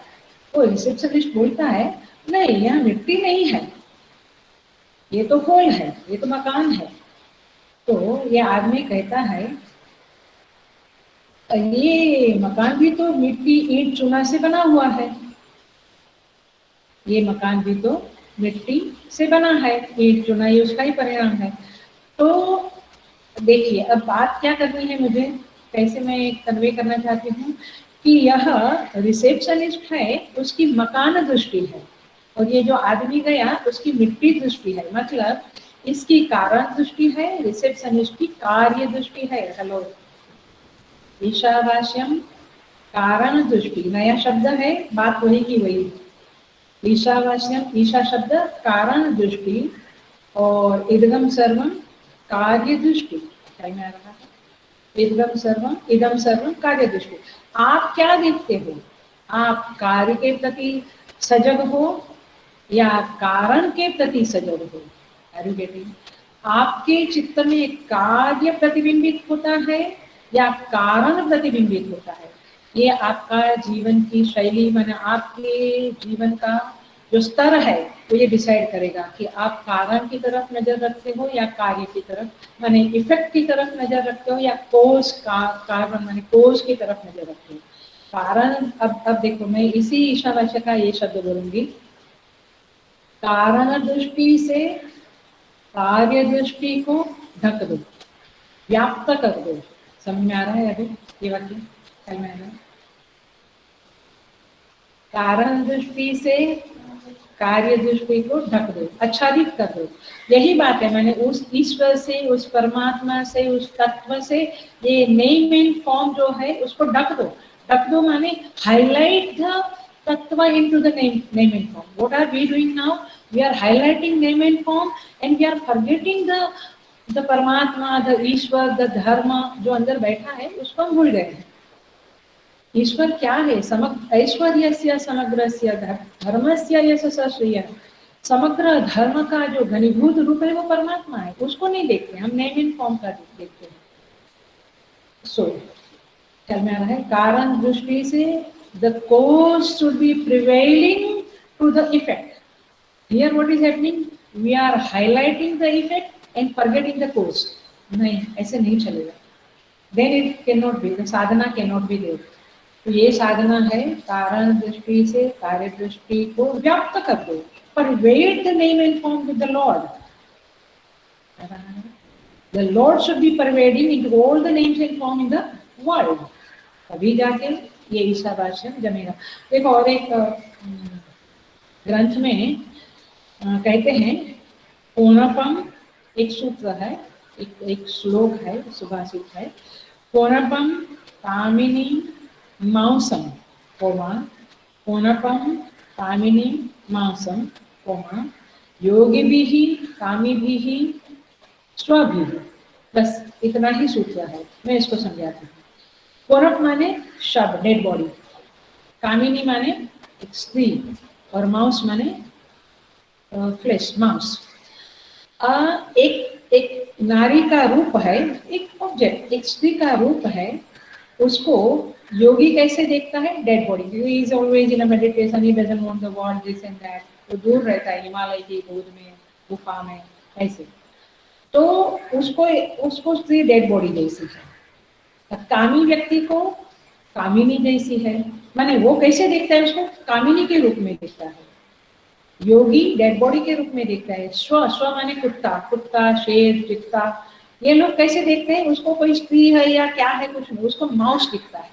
तो रिसेप्शनिस्ट बोलता है नहीं, यहाँ मिट्टी नहीं है, ये तो हॉल है, ये तो मकान है। तो ये आदमी कहता है ये मकान भी तो मिट्टी ईंट चूना से बना हुआ है, ये मकान भी तो मिट्टी से बना है, ईंट चूना ये उसका ही परिणाम है। तो देखिए अब बात क्या करनी है मुझे, कैसे मैं कन्वे करना चाहती हूँ कि यह रिसेप्शनिस्ट है, उसकी मकान दृष्टि है, और ये जो आदमी गया उसकी मिट्टी दृष्टि है, मतलब इसकी कारण दृष्टि है, रिसेप्शनिस्ट की कार्य दृष्टि है। हेलो, ईशावास्यम कारण दृष्टि, नया शब्द है, बात वही की वही। ईशावास्यम, ईशा शब्द कारण दृष्टि, और इदगम सर्वम कार्य दृष्टि, क्या में आ रहा है? इदम सर्वम कार्य दृष्टि। आप क्या देखते हो? आप कार्य के प्रति सजग हो या कारण के प्रति सजग हो? Are you getting? आपके चित्त में कार्य प्रतिबिंबित होता है या कारण प्रतिबिंबित होता है? ये आपका जीवन की शैली, माने आपके जीवन का जो स्तर है वो ये डिसाइड करेगा कि आप कारण की तरफ नजर रखते हो या कार्य की तरफ, माने इफेक्ट की तरफ नजर रखते हो या कोज कारण माने कोज की तरफ नजर रखते हो। कारण, अब देखो मैं इसी ईशावास्य का ये शब्द बोलूंगी, कारण दृष्टि से कार्य दृष्टि को ढक दो, व्याप्त कर दो। समझ में आ रहा है अभी ये वाक्य? समझ में आ रहा है? कारण दृष्टि से कार्य दृष्टि को ढक दो, आच्छादित कर दो। यही बात है, मैंने उस ईश्वर से, उस परमात्मा से, उस तत्व से ये नेम एंड फॉर्म जो है उसको ढक दो। ढक दो माने highlight the tattva into the name and form. What are we doing now? We are highlighting name and form and we are forgetting the परमात्मा, the ईश्वर, the धर्म जो अंदर बैठा है उसको हम भूल गए हैं। ईश्वर क्या है? समग्र ऐश्वर्यस्य समग्रस्य धर्मस्य यश सश्रिय, समग्र धर्म का जो घनीभूत रूप है वो परमात्मा है, उसको नहीं देखते हम, नेम एंड फॉर्म का देखते हैं। सो ख्याल में आ रहा है? कारण दृष्टि से the cause should be prevailing to the effect. Here what is happening? We are highlighting the effect and forgetting the cause. नहीं, ऐसे नहीं चलेगा। Then it cannot be, the sadhana cannot be there. तो ये साधना है, कारण दृष्टि से कार्य दृष्टि को व्याप्त कर दो, pervade the name and form with the Lord. The Lord should be pervading into all the names and form in the world. अभी जाके ये ईशावास्य जमेगा। देखो और एक ग्रंथ में कहते हैं, कोनपम एक सूत्र है, एक श्लोक है, सुभाषित है, कोनपम कामिनी मांसम कोमा, कोनपम कामिनी मांसम कोमा, योगिभिः कामिभिः स्वभिः। बस इतना ही सूत्र है, मैं इसको समझाती हूँ। कोरप माने शब, डेड बॉडी, कामिनी माने एक स्त्री, और मांस माने फ्लेश, मांस। एक नारी का रूप है, एक ऑब्जेक्ट, एक स्त्री का रूप है, उसको योगी कैसे देखता है? Dead body. He is always in a meditation, he doesn't want the world this and that, वो दूर रहता है हिमालय की गोद में, गुफा में, ऐसे। तो उसको स्त्री डेड बॉडी जैसी है। कामी व्यक्ति को कामिनी जैसी है, माने वो कैसे देखता है? उसको कामिनी के रूप में देखता है। योगी डेड बॉडी के रूप में देखता है। स्व माने कुत्ता, शेर, चित्ता, ये लोग कैसे देखते हैं? उसको कोई स्त्री है या क्या है, कुछ नहीं, उसको माउस दिखता है।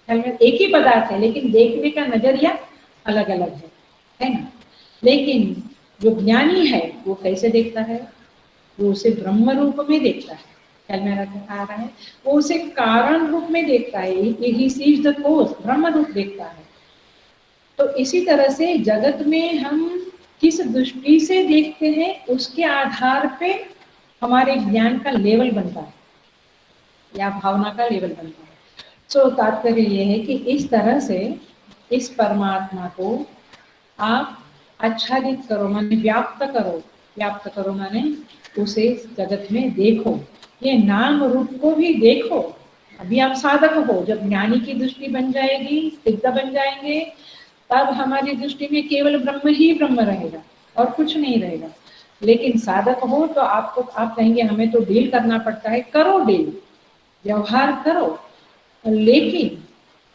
एक ही पदार्थ है लेकिन देखने का नजरिया अलग अलग है ना? लेकिन जो ज्ञानी है वो कैसे देखता है? वो उसे ब्रह्म रूप में देखता है। ख्याल में आ रहा है? वो उसे कारण रूप में देखता है, ही सीज द कोज, ब्रह्म रूप देखता है। तो इसी तरह से जगत में हम किस दृष्टि से देखते हैं उसके आधार पे हमारे ज्ञान का लेवल बनता है या भावना का लेवल बनता है। तो तात्पर्य ये है कि इस तरह से इस परमात्मा को आप आच्छादित करो, माने व्याप्त करो। व्याप्त करो माने उसे जगत में देखो, ये नाम रूप को भी देखो। अभी आप साधक हो, जब ज्ञानी की दृष्टि बन जाएगी, सिद्ध बन जाएंगे, तब हमारी दृष्टि में केवल ब्रह्म ही ब्रह्म रहेगा और कुछ नहीं रहेगा। लेकिन साधक हो तो आप कहेंगे हमें तो डील करना पड़ता है, करो डील, व्यवहार करो, लेकिन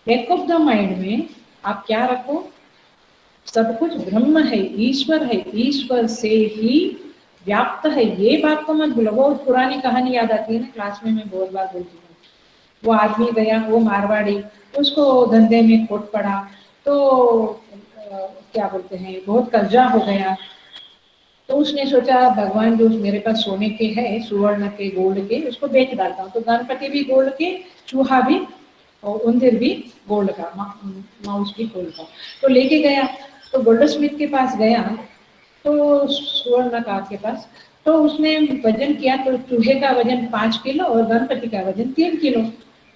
बैक ऑफ द माइंड में आप क्या रखो? सब कुछ ब्रह्म है, ईश्वर है, ईश्वर से ही व्याप्त है, ये बात को मत भूलो। वो पुरानी कहानी याद आती है ना, क्लास में मैं बहुत बार बोलती हूँ। वो आदमी गया, वो मारवाड़ी, उसको धंधे में खोट पड़ा, तो क्या बोलते हैं, बहुत कर्जा हो गया। तो उसने सोचा भगवान जो मेरे पास सोने के है, सुवर्ण के, गोल्ड के, उसको बेच डालता हूँ। तो गणपति भी गोल्ड के, चूहा भी और उंदीर भी गोल्ड का, माउस भी गोल्ड का। तो लेके गया, तो गोल्ड स्मिथ के पास गया, तो सुवर्णकार के पास, तो तो उसने वजन किया तो चूहे का वजन 5 किलो और गणपति का वजन 3 किलो।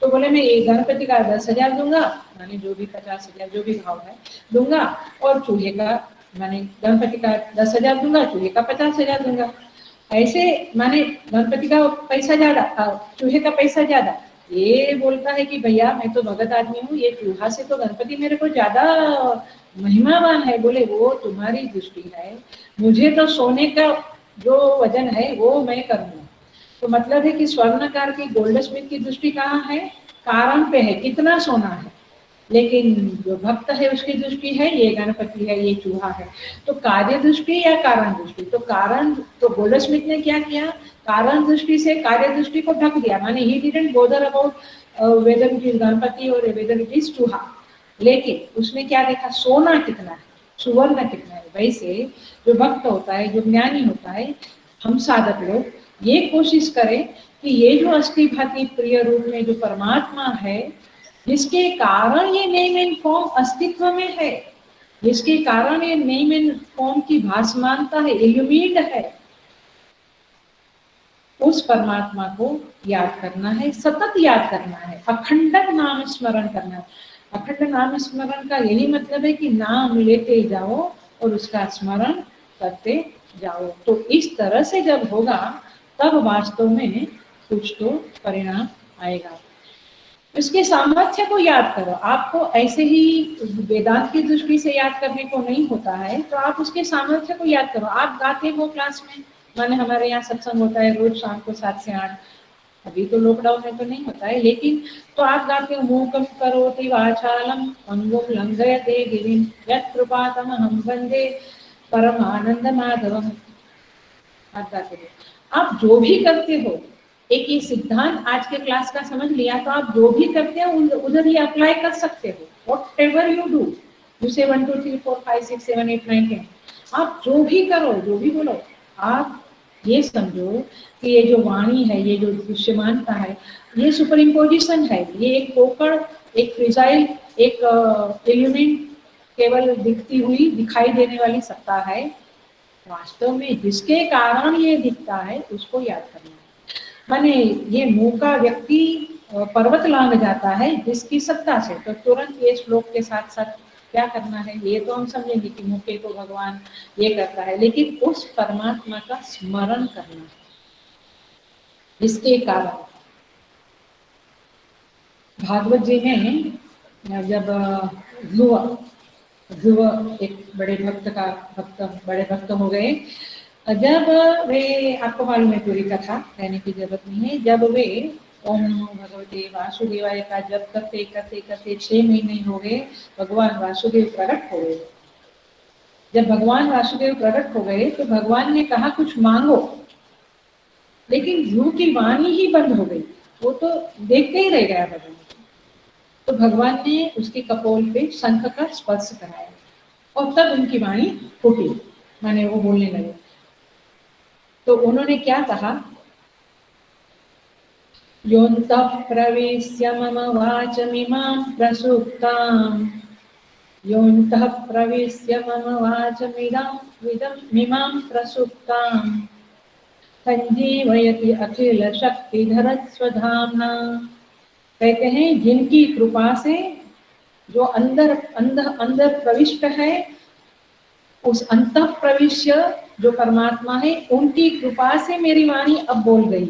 तो बोले मैं ये गणपति का 10,000 दूंगा, माने जो भी 50,000 जो भी भाव है दूंगा, और चूहे का माने गणपति का 10,000 दूंगा, चूहे का 50,000 दूंगा। ऐसे माने गणपति का पैसा ज्यादा, चूहे का पैसा ज्यादा। ये बोलता है कि भैया मैं तो भगत आदमी हूँ, ये चूहा से तो गणपति मेरे को ज्यादा महिमावान है। बोले वो तुम्हारी दृष्टि है, मुझे तो सोने का जो वजन है वो मैं करूंगा। तो मतलब है कि स्वर्णकार की गोल्ड स्मिथ की दृष्टि कहाँ है? कारण पे है, कितना सोना है। लेकिन जो भक्त है उसकी दृष्टि है ये गणपति है, ये चूहा है। तो कार्य दृष्टि या कारण दृष्टि? तो कारण, तो गोल्ड स्मिथ ने क्या किया, कारण दृष्टि से कार्य दृष्टि को ढक दिया। माने he didn't bother about whether it is Ganpati और वेदर इट इज चूहा, लेकिन उसने क्या देखा, सोना कितना है, सुवर्ण कितना है। वैसे जो भक्त होता है, जो ज्ञानी होता है, हम साधक लोग ये कोशिश करें कि ये जो अस्थि भांति प्रिय रूप में जो परमात्मा है, जिसके कारण ये नेम एंड फॉर्म अस्तित्व में है, जिसके कारण ये नेम एंड फॉर्म की भासमानता है, इल्यूमिनेट है, उस परमात्मा को याद करना है, सतत याद करना है, अखंड नाम स्मरण करना है। अखंड नाम स्मरण का यही मतलब है कि नाम लेते जाओ और उसका स्मरण करते जाओ। तो इस तरह से जब होगा तब वास्तव में कुछ तो परिणाम आएगा। उसके सामर्थ्य को याद करो। आपको ऐसे ही वेदांत की दृष्टि से याद करने को नहीं होता है, तो आप उसके सामर्थ्य को याद करो। आप गाते हो क्लास में, माने हमारे यहाँ सत्संग होता है रोज शाम को 7 से 8, अभी तो लॉकडाउन में तो नहीं होता है, लेकिन तो आप गाते हो मूकं करोति वाचालम अंगुम लंघयते गिरिं यत्कृपातमहं वन्दे परमानंद माधवम। आप गाते हो। आप जो भी करते हो, एक ये सिद्धांत आज के क्लास का समझ लिया, तो आप जो भी करते हो उधर ही अप्लाई कर सकते हो। व्हाटएवर यू डू, यू से 1 2 3 4 5 6 7 8 9 10, आप जो भी करो, जो भी बोलो, आप ये समझो कि ये जो वाणी है, ये जो दृश्यमानता है, ये सुपर इम्पोजिशन है। ये एक पोकड़, एक फ्रिजाइल, एक एलिमेंट, केवल दिखती हुई, दिखाई देने वाली सत्ता है। वास्तव में जिसके कारण ये दिखता है उसको याद करना है। माने ये मुंह का व्यक्ति पर्वत लांग जाता है जिसकी सत्ता से, तो तुरंत ये श्लोक के साथ साथ क्या करना है, ये तो हम समझेंगे कि मुखे को भगवान ये करता है, लेकिन उस परमात्मा का स्मरण करना है जिसके कारण। भागवत जी में जब ध्रुव एक बड़े भक्त हो गए, जब वे, आपको मालूम है पूरी कथा, कहने की जरूरत नहीं है, जब वे ओम नमो भगवते वासुदेवाय का जप करते करते करते 6 महीने हो गए, भगवान वासुदेव प्रकट हो गए। जब भगवान वासुदेव प्रकट हो गए तो भगवान ने कहा कुछ मांगो, लेकिन ध्रुव की वाणी ही बंद हो गई, वो तो देखते ही रह गया भगवान। तो भगवान ने उसके कपोल पे शंख का स्पर्श कराया और तब उनकी वाणी फूटी, माने वो बोलने लगे। तो उन्होंने क्या कहा, योऽन्तः प्रविश्य मम वाचमिमां प्रसुप्तां, योऽन्तः प्रविश्य मम वाचमिमां प्रसुप्तां संजीवयति अखिल शक्तिधर स्वधाम्ना। कहते हैं जिनकी कृपा से, जो अंदर अंदर अंदर प्रविष्ट है, उस अंतः प्रविश्य जो परमात्मा है, उनकी कृपा से मेरी वाणी अब बोल गई।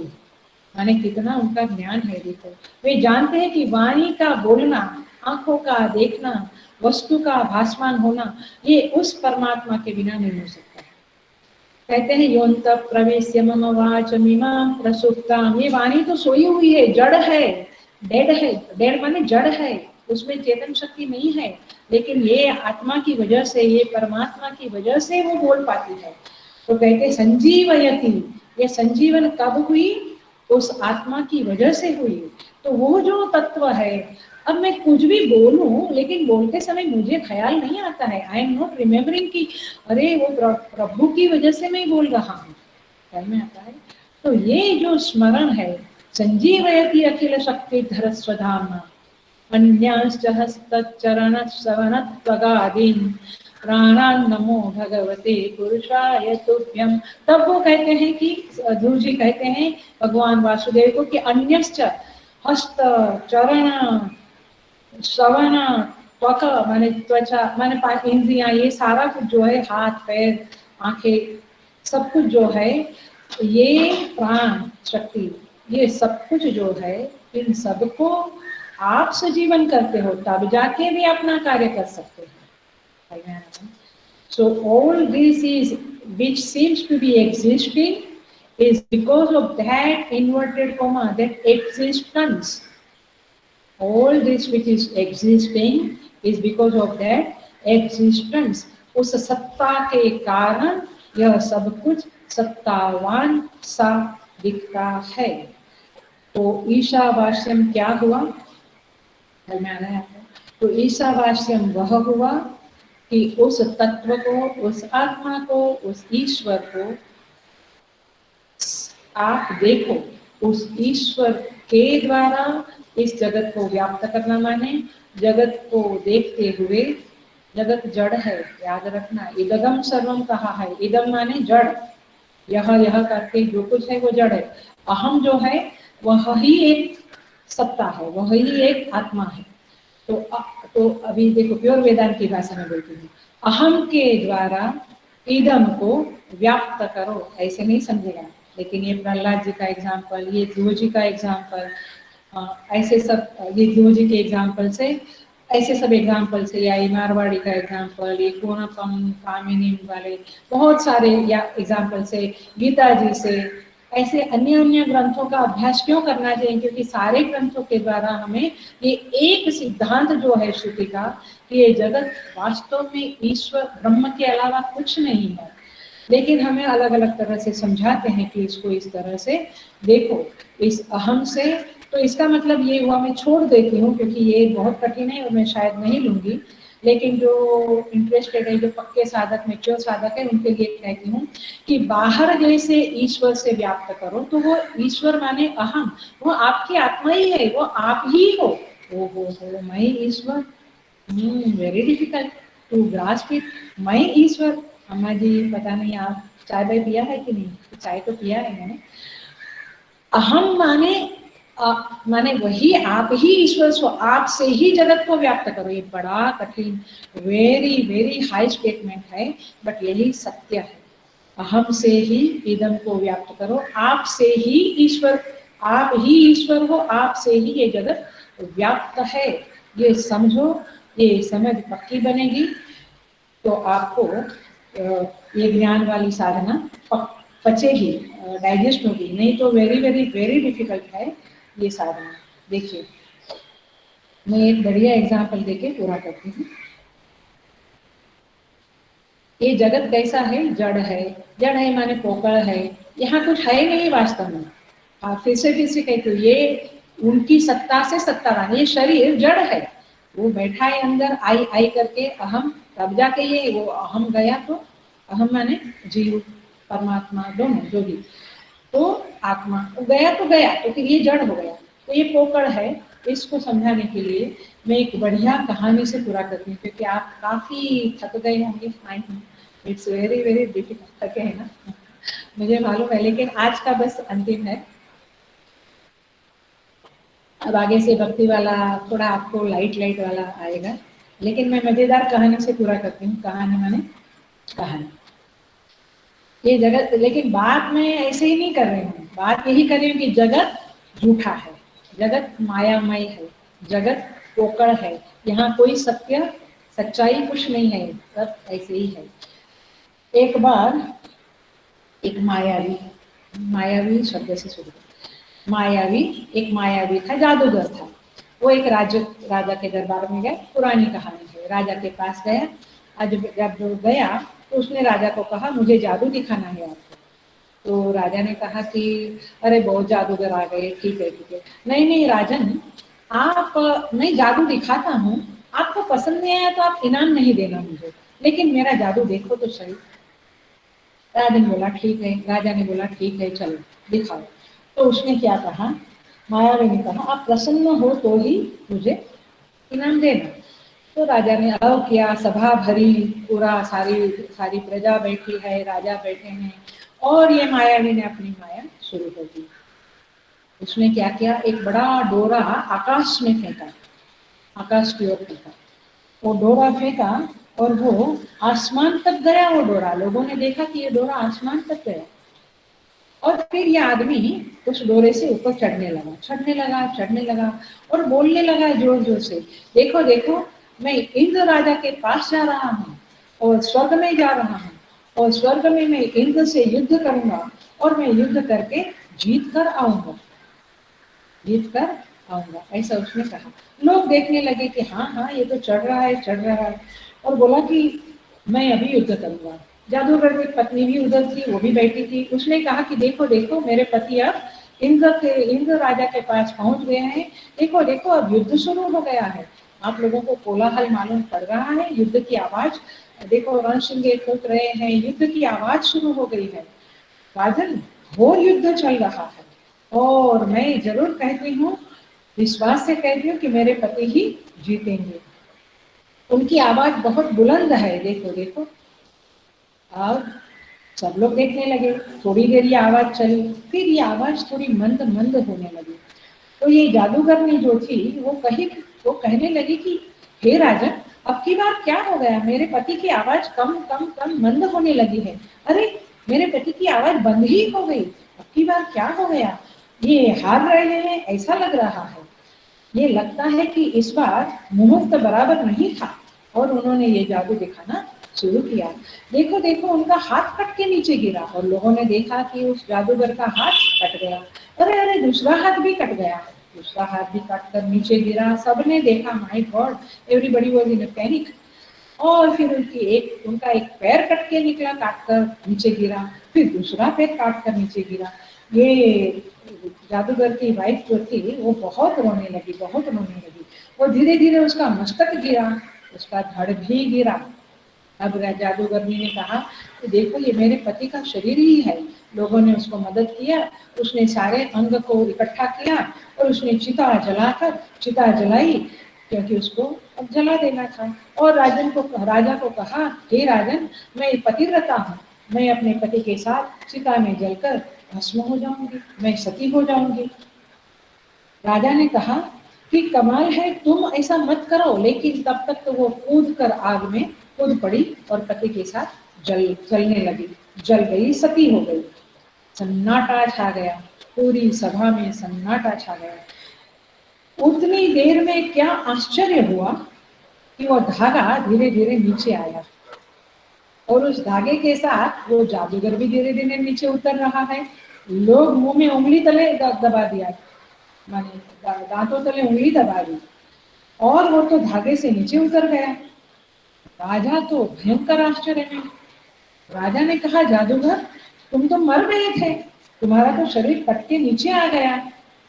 माने कितना उनका ज्ञान है। देखो, वे जानते हैं कि वाणी का बोलना, आंखों का देखना, वस्तु का भासमान होना, ये उस परमात्मा के बिना नहीं हो सकता है। कहते हैं योऽन्तः प्रविश्य मम वाचमिमां प्रसुप्तां, ये वाणी तो सोई हुई है, जड़ है, डेड है। डेड माने जड़ है, उसमें चेतन शक्ति नहीं है, लेकिन ये आत्मा की वजह से, ये परमात्मा की वजह से वो बोल पाती है। तो कहते संजीवयति, ये संजीवन कब हुई, उस आत्मा की वजह से हुई। तो वो जो तत्व है, अब मैं कुछ भी बोलूं, लेकिन बोलते समय मुझे ख्याल नहीं आता है, आई एम नॉट रिमेम्बरिंग कि अरे वो प्रभु की वजह से मैं बोल रहा हूँ, ख्याल में आता है। तो ये जो स्मरण है, संजीवयति अखिल शक्तिधर स्वधाम्ना अन्यांश्च हस्तचरण श्रवणत्वगादीन् प्राणान नमो भगवते पुरुषाय तुभ्यम। तब वो कहते हैं कि ध्रुव जी कहते हैं भगवान वासुदेव को कि अन्यश्च हस्त चरण श्रवण त्वक माने त्वचा माने पांच इंद्रियां, ये सारा कुछ जो है, हाथ पैर आंखें सब कुछ जो है, ये प्राण शक्ति, ये सब कुछ जो है, इन सबको आप सजीवन करते हो तब जाके भी अपना कार्य कर सकते हो। So all this is which seems to be existing is because of that inverted comma, that existence. All this which is existing is because of that existence. उस सत्ता के कारण यह सब कुछ सत्तावान सा दिखता है। तो ईशावास्यम क्या हुआ? तो ईशावास्यम वह हुआ कि उस तत्व को, उस आत्मा को, उस ईश्वर को आप देखो। उस ईश्वर के द्वारा इस जगत को व्याप्त करना, माने जगत को देखते हुए, जगत जड़ है, याद रखना। इदगम सर्वम कहा है, इदम माने जड़, यह करके जो कुछ है वो जड़ है। अहम जो है वह ही एक सत्ता है, वह ही एक आत्मा है। तो अभी देखो प्योर वेदांत की भाषा में बोलती हूँ, अहम के द्वारा इदम को व्याप्त करो, ऐसे नहीं समझेगा। लेकिन ये प्रहलाद जी का एग्जाम्पल, ये ध्रुव जी का एग्जाम्पल, ऐसे सब, ये ध्रुव जी के एग्जाम्पल से, ऐसे सब एग्जाम्पल से, या मारवाड़ी का एग्जाम्पल, ये कोनपम कामिनी वाले बहुत सारे या एग्जाम्पल से, गीता जी से, ऐसे अन्य अन्य ग्रंथों का अभ्यास क्यों करना चाहिए? क्योंकि सारे ग्रंथों के द्वारा हमें ये एक सिद्धांत जो है श्रुति का, कि ये जगत वास्तव में ईश्वर ब्रह्म के अलावा कुछ नहीं है। लेकिन हमें अलग अलग तरह से समझाते हैं कि इसको इस तरह से देखो, इस अहम से। तो इसका मतलब ये हुआ, मैं छोड़ देती हूँ क्योंकि ये बहुत कठिन है और मैं शायद नहीं लूंगी, लेकिन जो इंटरेस्टेड है, जो पक्के साधक, मैच्योर साधक है, उनके लिए कहती हूँ कि बाहर जैसे ईश्वर से व्याप्त करो, तो वो ईश्वर माने अहम, वो आपकी आत्मा ही है, वो आप ही हो। ओ मैं ईश्वर, very difficult to grasp it. मैं ईश्वर, अम्मा जी पता नहीं आप चाय भाई पिया है कि नहीं? चाय तो पिया है मैंने। अहम माने वही आप ही ईश्वर सो, आप से ही जगत को व्याप्त करो। ये बड़ा कठिन, वेरी वेरी हाई स्टेटमेंट है, बट यही सत्य है। अहम से ही इदम को व्याप्त करो, आप से ही ईश्वर, आप ही ईश्वर हो, आप से ही ये जगत व्याप्त है। ये समझो, ये समझ पक्की बनेगी तो आपको ये ज्ञान वाली साधना पचेगी, डाइजेस्ट होगी। नहीं तो वेरी वेरी वेरी डिफिकल्ट है ये साधना। देखिए मैं एक बढ़िया एग्जांपल देके पूरा करती हूँ। ये जगत कैसा है? जड़ है। जड़ है माने पोकड़ है, यहाँ कुछ है नहीं वास्तव में। फिर से कहती हूँ, ये उनकी सत्ता से सत्तावान, ये शरीर जड़ है, वो बैठा है अंदर आई आई करके अहम, तब जाके ये वो अहम गया। तो अहम माने जीव परमात्मा दोनों, जो भी। तो आत्मा गया तो गया, तो फिर ये जड़ हो गया, तो ये पोकड़ है। इसको समझाने के लिए मैं एक बढ़िया कहानी से पूरा करती हूँ, क्योंकि आप काफी थक गए होंगे। इट्स वेरी वेरी डिफिकल्ट, थके है ना मुझे मालूम है, लेकिन आज का बस अंतिम है। अब आगे से भक्ति वाला थोड़ा आपको लाइट लाइट वाला आएगा, लेकिन मैं मजेदार कहानी से पूरा करती हूँ। कहानी माने कहानी, ये जगत, लेकिन बात मैं ऐसे ही नहीं कर रही हूँ, बात यही कर रही हूँ कि जगत झूठा है, जगत मायामय है, जगत पोकड़ है, यहाँ कोई सत्य सच्चाई कुछ नहीं है, सब ऐसे ही है। एक बार एक मायावी, मायावी शब्द से शुरू, मायावी, एक मायावी था, जादूगर था। वो एक राजा के दरबार में गया, पुरानी कहानी है। राजा के पास गया, आज जब गया तो उसने राजा को कहा मुझे जादू दिखाना है आपको। तो राजा ने कहा कि अरे बहुत जादूगर आ गए, ठीक है ठीक है। नहीं नहीं राजन, आप, मैं जादू दिखाता हूँ, आपको पसंद नहीं आया तो आप इनाम नहीं देना मुझे, लेकिन मेरा जादू देखो तो सही। राजन बोला ठीक है, राजा ने बोला ठीक है चलो दिखाओ। तो उसने क्या कहा, मायावी ने कहा आप प्रसन्न हो तो ही मुझे इनाम देना। तो राजा ने अलाव किया, सभा भरी, पूरा सारी सारी प्रजा बैठी है, राजा बैठे हैं, और ये मायावी ने अपनी माया शुरू कर दी। उसने क्या किया, एक बड़ा डोरा आकाश में फेंका, आकाश की ओर फेंका। वो डोरा फेंका और वो आसमान तक गया। वो डोरा, लोगों ने देखा कि ये डोरा आसमान तक गया। और फिर ये आदमी उस डोरे से ऊपर चढ़ने लगा, चढ़ने लगा, चढ़ने लगा, और बोलने लगा जोर जोर से, देखो देखो, मैं इंद्र राजा के पास जा रहा हूँ, और स्वर्ग में जा रहा हूँ, और स्वर्ग में मैं इंद्र से युद्ध करूंगा, और मैं युद्ध करके जीत कर आऊंगा, जीत कर आऊंगा, ऐसा उसने कहा। लोग देखने लगे कि हाँ हाँ, ये तो चढ़ रहा है, चढ़ रहा है, और बोला कि मैं अभी युद्ध करूंगा। जादूगर की पत्नी भी उधर थी, वो भी बैठी थी। उसने कहा कि देखो देखो, मेरे पति अब इंद्र राजा के पास पहुंच गए हैं, देखो देखो, अब युद्ध शुरू हो गया है। आप लोगों को कोलाहल मालूम पड़ रहा है, युद्ध की आवाज, देखो रणशिंगे फूंक रहे हैं, युद्ध की आवाज शुरू हो गई है। राजन, घोर युद्ध चल रहा है, और मैं जरूर कहती हूँ, विश्वास से कहती हूँ कि मेरे पति ही जीतेंगे। उनकी आवाज बहुत बुलंद है, देखो देखो। और सब लोग देखने लगे। थोड़ी देर ये आवाज चली, फिर ये आवाज थोड़ी मंद मंद होने लगी। तो ये जादूगरनी जो थी वो कहने लगी कि हे राजा, अब की बार क्या हो गया, मेरे पति की आवाज कम कम कम मंद होने लगी है। अरे, मेरे पति की आवाज बंद ही हो गई, अब की बार क्या हो गया, ये हार रहे हैं ऐसा लग रहा है। ये लगता है कि इस बार मुहूर्त बराबर नहीं था। और उन्होंने ये जादू दिखाना शुरू किया। देखो देखो, उनका हाथ कट के नीचे गिरा, और लोगों ने देखा कि उस जादूगर का हाथ कट गया। अरे अरे, दूसरा हाथ भी कट गया, दूसरा हाथ भी कट कर नीचे गिरा। सबने देखा, my God, everybody was in a panic. और फिर उनका एक पैर कट के निकला, काट कर नीचे गिरा, फिर दूसरा पैर काट कर नीचे गिरा। ये जादूगर की वाइफ जो थी वो बहुत रोने लगी, बहुत रोने लगी। और धीरे धीरे उसका मस्तक गिरा, उसका धड़ भी गिरा। अब जादूगरनी ने कहा कि देखो, ये मेरे पति का शरीर ही है। लोगों ने उसको मदद किया, उसने सारे अंग को इकट्ठा किया, और उसने चिता जलाई, क्योंकि उसको अब जला देना था। और राजा को कहा, हे राजन, मैं पतिव्रता हूँ, मैं अपने पति के साथ चिता में जलकर भस्म हो जाऊंगी, मैं सती हो जाऊंगी। राजा ने कहा कि कमाल है, तुम ऐसा मत करो। लेकिन तब तक तो वो कूद कर आग में कूद पड़ी, और पति के साथ जलने लगी, जल गई, सती हो गई। सन्नाटा छा गया, पूरी सभा में सन्नाटा छा गया। उतनी देर में क्या आश्चर्य हुआ कि वो धागा धीरे धीरे नीचे आया, और उस धागे के साथ वो जादूगर भी धीरे धीरे नीचे उतर रहा है। लोग मुंह में उंगली तले दबा दिया, माने दांतों तले उंगली दबा दी, और वो तो धागे से नीचे उतर गया। राजा तो भयंकर आश्चर्य में। राजा ने कहा, जादूगर, तुम तो मर गए थे, तुम्हारा तो शरीर कट के नीचे आ गया।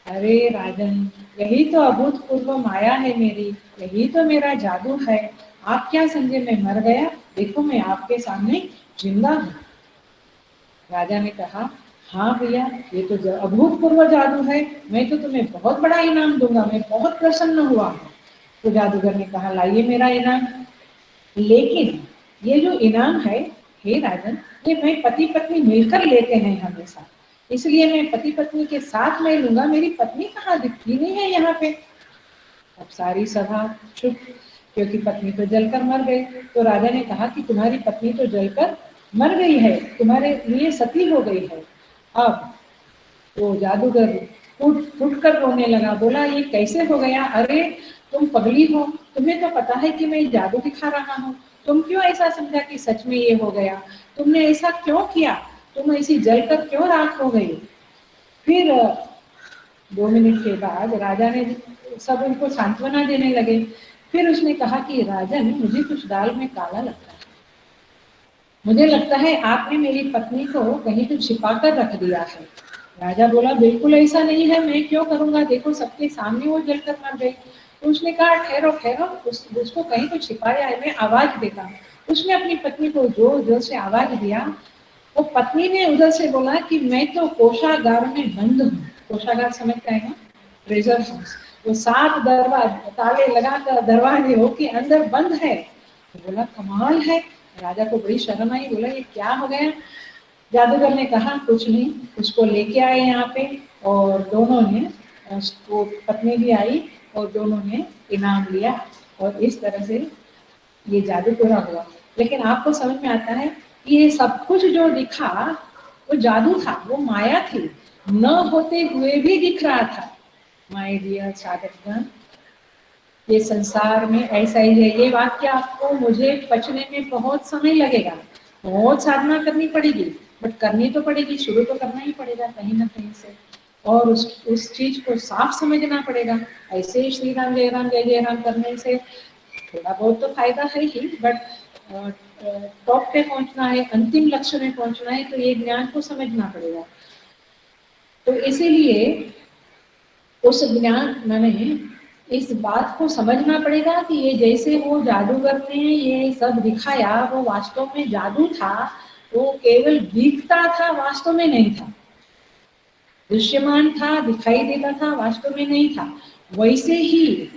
अरे राजन, यही तो अभूतपूर्व माया है मेरी, यही तो मेरा जादू है। आप क्या समझे मैं मर गया, देखो मैं आपके सामने जिंदा हूँ। राजा ने कहा, हाँ भैया, ये तो अभूतपूर्व जादू है, मैं तो तुम्हें बहुत बड़ा इनाम दूंगा, मैं बहुत प्रसन्न हुआ हूँ। तो जादूगर ने कहा, लाइए मेरा इनाम। लेकिन ये जो इनाम है, हे राजन, ये मैं पति पत्नी मिलकर लेते हैं हमेशा, इसलिए मैं पति पत्नी के साथ में लूंगा। मेरी पत्नी कहाँ, दिखती नहीं है यहाँ पे। अब सारी सभा चुप, क्योंकि पत्नी तो जलकर मर गई। तो राजा ने कहा कि तुम्हारी पत्नी तो जलकर मर गई है, तुम्हारे लिए सती हो गई है। अब वो जादूगर फूट फूट कर रोने लगा, बोला, ये कैसे हो गया, अरे तुम पगली हो, तुम्हें तो पता है कि मैं जादू दिखा रहा हूँ, तुम क्यों ऐसा समझा कि सच में ये हो गया, तुमने ऐसा क्यों किया, तुम ऐसी जलकर क्यों राख हो गई। फिर 2 मिनट के बाद राजा ने सब उनको सांत्वना देने लगे। फिर उसने कहा कि राजन, मुझे कुछ दाल में काला लगता है, मुझे लगता है आपने मेरी पत्नी को कहीं तो छिपा कर रख दिया है। राजा बोला, बिल्कुल ऐसा नहीं है, मैं क्यों करूंगा, देखो सबके सामने वो जलकर मर गई। तो उसने कहा, ठहरो ठहरो, उसको कहीं तो छिपाया है, मैं आवाज देता हूँ। उसने अपनी पत्नी को जोर जोर से आवाज दिया। वो पत्नी ने उधर से बोला कि मैं तो कोषागार में बंद हूँ। कोषागार समझते हैं ना, ट्रेजर हाउस। वो 7 दरवाजे ताले लगाकर दरवाजे होके अंदर बंद है। तो बोला कमाल है। राजा को बड़ी शर्म आई, बोला ये क्या हो गया। जादूगर ने कहा कुछ नहीं, उसको लेके आए यहाँ पे और दोनों ने, उसको पत्नी भी आई और दोनों ने इनाम लिया और इस तरह से ये जादू पूरा हुआ। लेकिन आपको समझ में आता है कि ये सब कुछ जो दिखा वो जादू था, वो माया थी, न होते हुए भी दिख रहा था। माय डियर साधकगण, ये संसार में ऐसा ही है। ये वाक्य आपको मुझे पचने में बहुत समय लगेगा, बहुत साधना करनी पड़ेगी, बट करनी तो पड़ेगी, शुरू तो करना ही पड़ेगा कहीं ना कहीं से, और उस चीज को साफ समझना पड़ेगा। ऐसे ही श्री राम जय राम करने से थोड़ा बहुत तो फायदा है ही, बट टॉप पे पहुंचना है, अंतिम लक्ष्य में पहुंचना है, तो ये ज्ञान को समझना पड़ेगा। तो इसीलिए उस ज्ञान माने इस बात को समझना पड़ेगा कि ये जैसे वो जादूगर ने ये सब दिखाया वो वास्तव में जादू था, वो केवल दिखता था, वास्तव में नहीं था। दृश्यमान था, दिखाई देता था, वास्तव में नहीं था। वैसे ही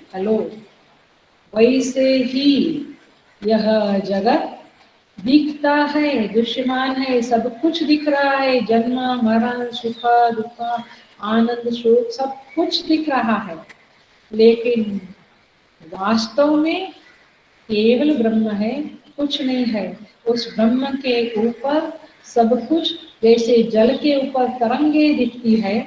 वैसे ही यह जगत दिखता है, दृश्यमान है, सब कुछ दिख रहा है, जन्म मरण सुख दुख आनंद शोक सब कुछ दिख रहा है, लेकिन वास्तव में केवल ब्रह्म है, कुछ नहीं है। उस ब्रह्म के ऊपर सब कुछ, जैसे जल के ऊपर तरंगे दिखती है,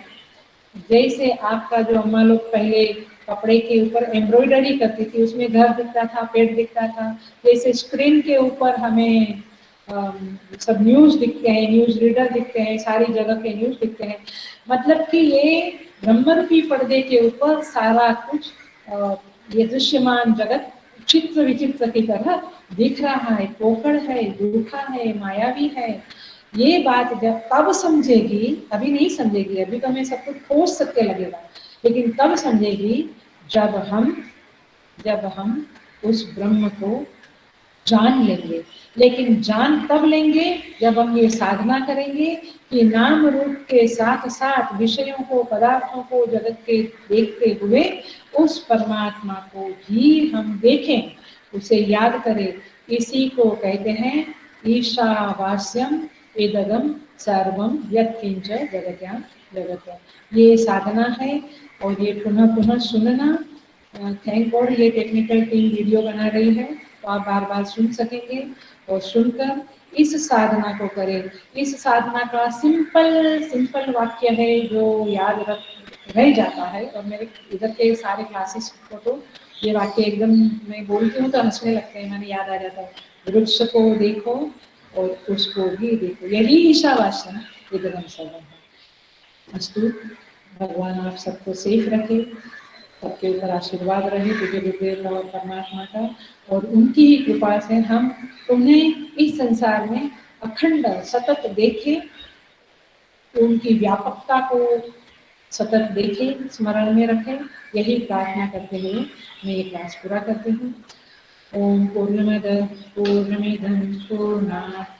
जैसे आपका जो अम्मा लोग पहले कपड़े के ऊपर एम्ब्रॉयडरी करती थी, उसमें घर दिखता था, पेड़ दिखता था, जैसे स्क्रीन के ऊपर हमें सब न्यूज दिखते हैं, न्यूज रीडर दिखते हैं, सारी जगह के न्यूज दिखते हैं। मतलब कि ये ब्रह्मरूपी पर्दे के ऊपर सारा कुछ ये दृश्यमान जगत चित्र विचित्र की तरह दिख रहा है, पोकड़ है, दुखा है, मायावी है। ये बात जब तब समझेगी, अभी नहीं समझेगी, अभी तो हमें सब कुछ ठोस सत्य लगेगा, लेकिन तब समझेगी जब हम उस ब्रह्म को जान लेंगे। लेकिन जान तब लेंगे जब हम ये साधना करेंगे कि नाम रूप के साथ साथ विषयों को, पदार्थों को, जगत के देखते हुए उस परमात्मा को भी हम देखें, उसे याद करें। इसी को कहते हैं ईशावास्यम इदगम सर्वम यत्किंच जगत्याम जगत। ये साधना है और ये पुनः पुनः सुनना। थैंक गॉड ये टेक्निकल टीम वीडियो बना रही है, तो आप बार बार सुन सकेंगे और सुनकर इस साधना को करें। इस साधना का सिंपल वाक्य है जो याद रह जाता है, और मेरे इधर के सारे क्लासेस को तो ये वाक्य एकदम मैं बोलती हूँ तो हंसने लगते हैं, मैंने याद आ जाता है। वृक्ष को देखो और उसको भी देखो, यही ईशावास्य एकदम सर्वम है। अस्तु, भगवान आप सबको सेफ रखे, सबके ऊपर आशीर्वाद रहे तुझे गुरुदेव और परमात्मा का, और उनकी ही कृपा से हम उन्हें इस संसार में अखंड सतत देखें, उनकी व्यापकता को सतत देखें, स्मरण में रखें। यही प्रार्थना करते हुए मैं ये क्लास पूरा करती हूँ। ओम पूर्णमद पूर्णमिदं पूर्णात्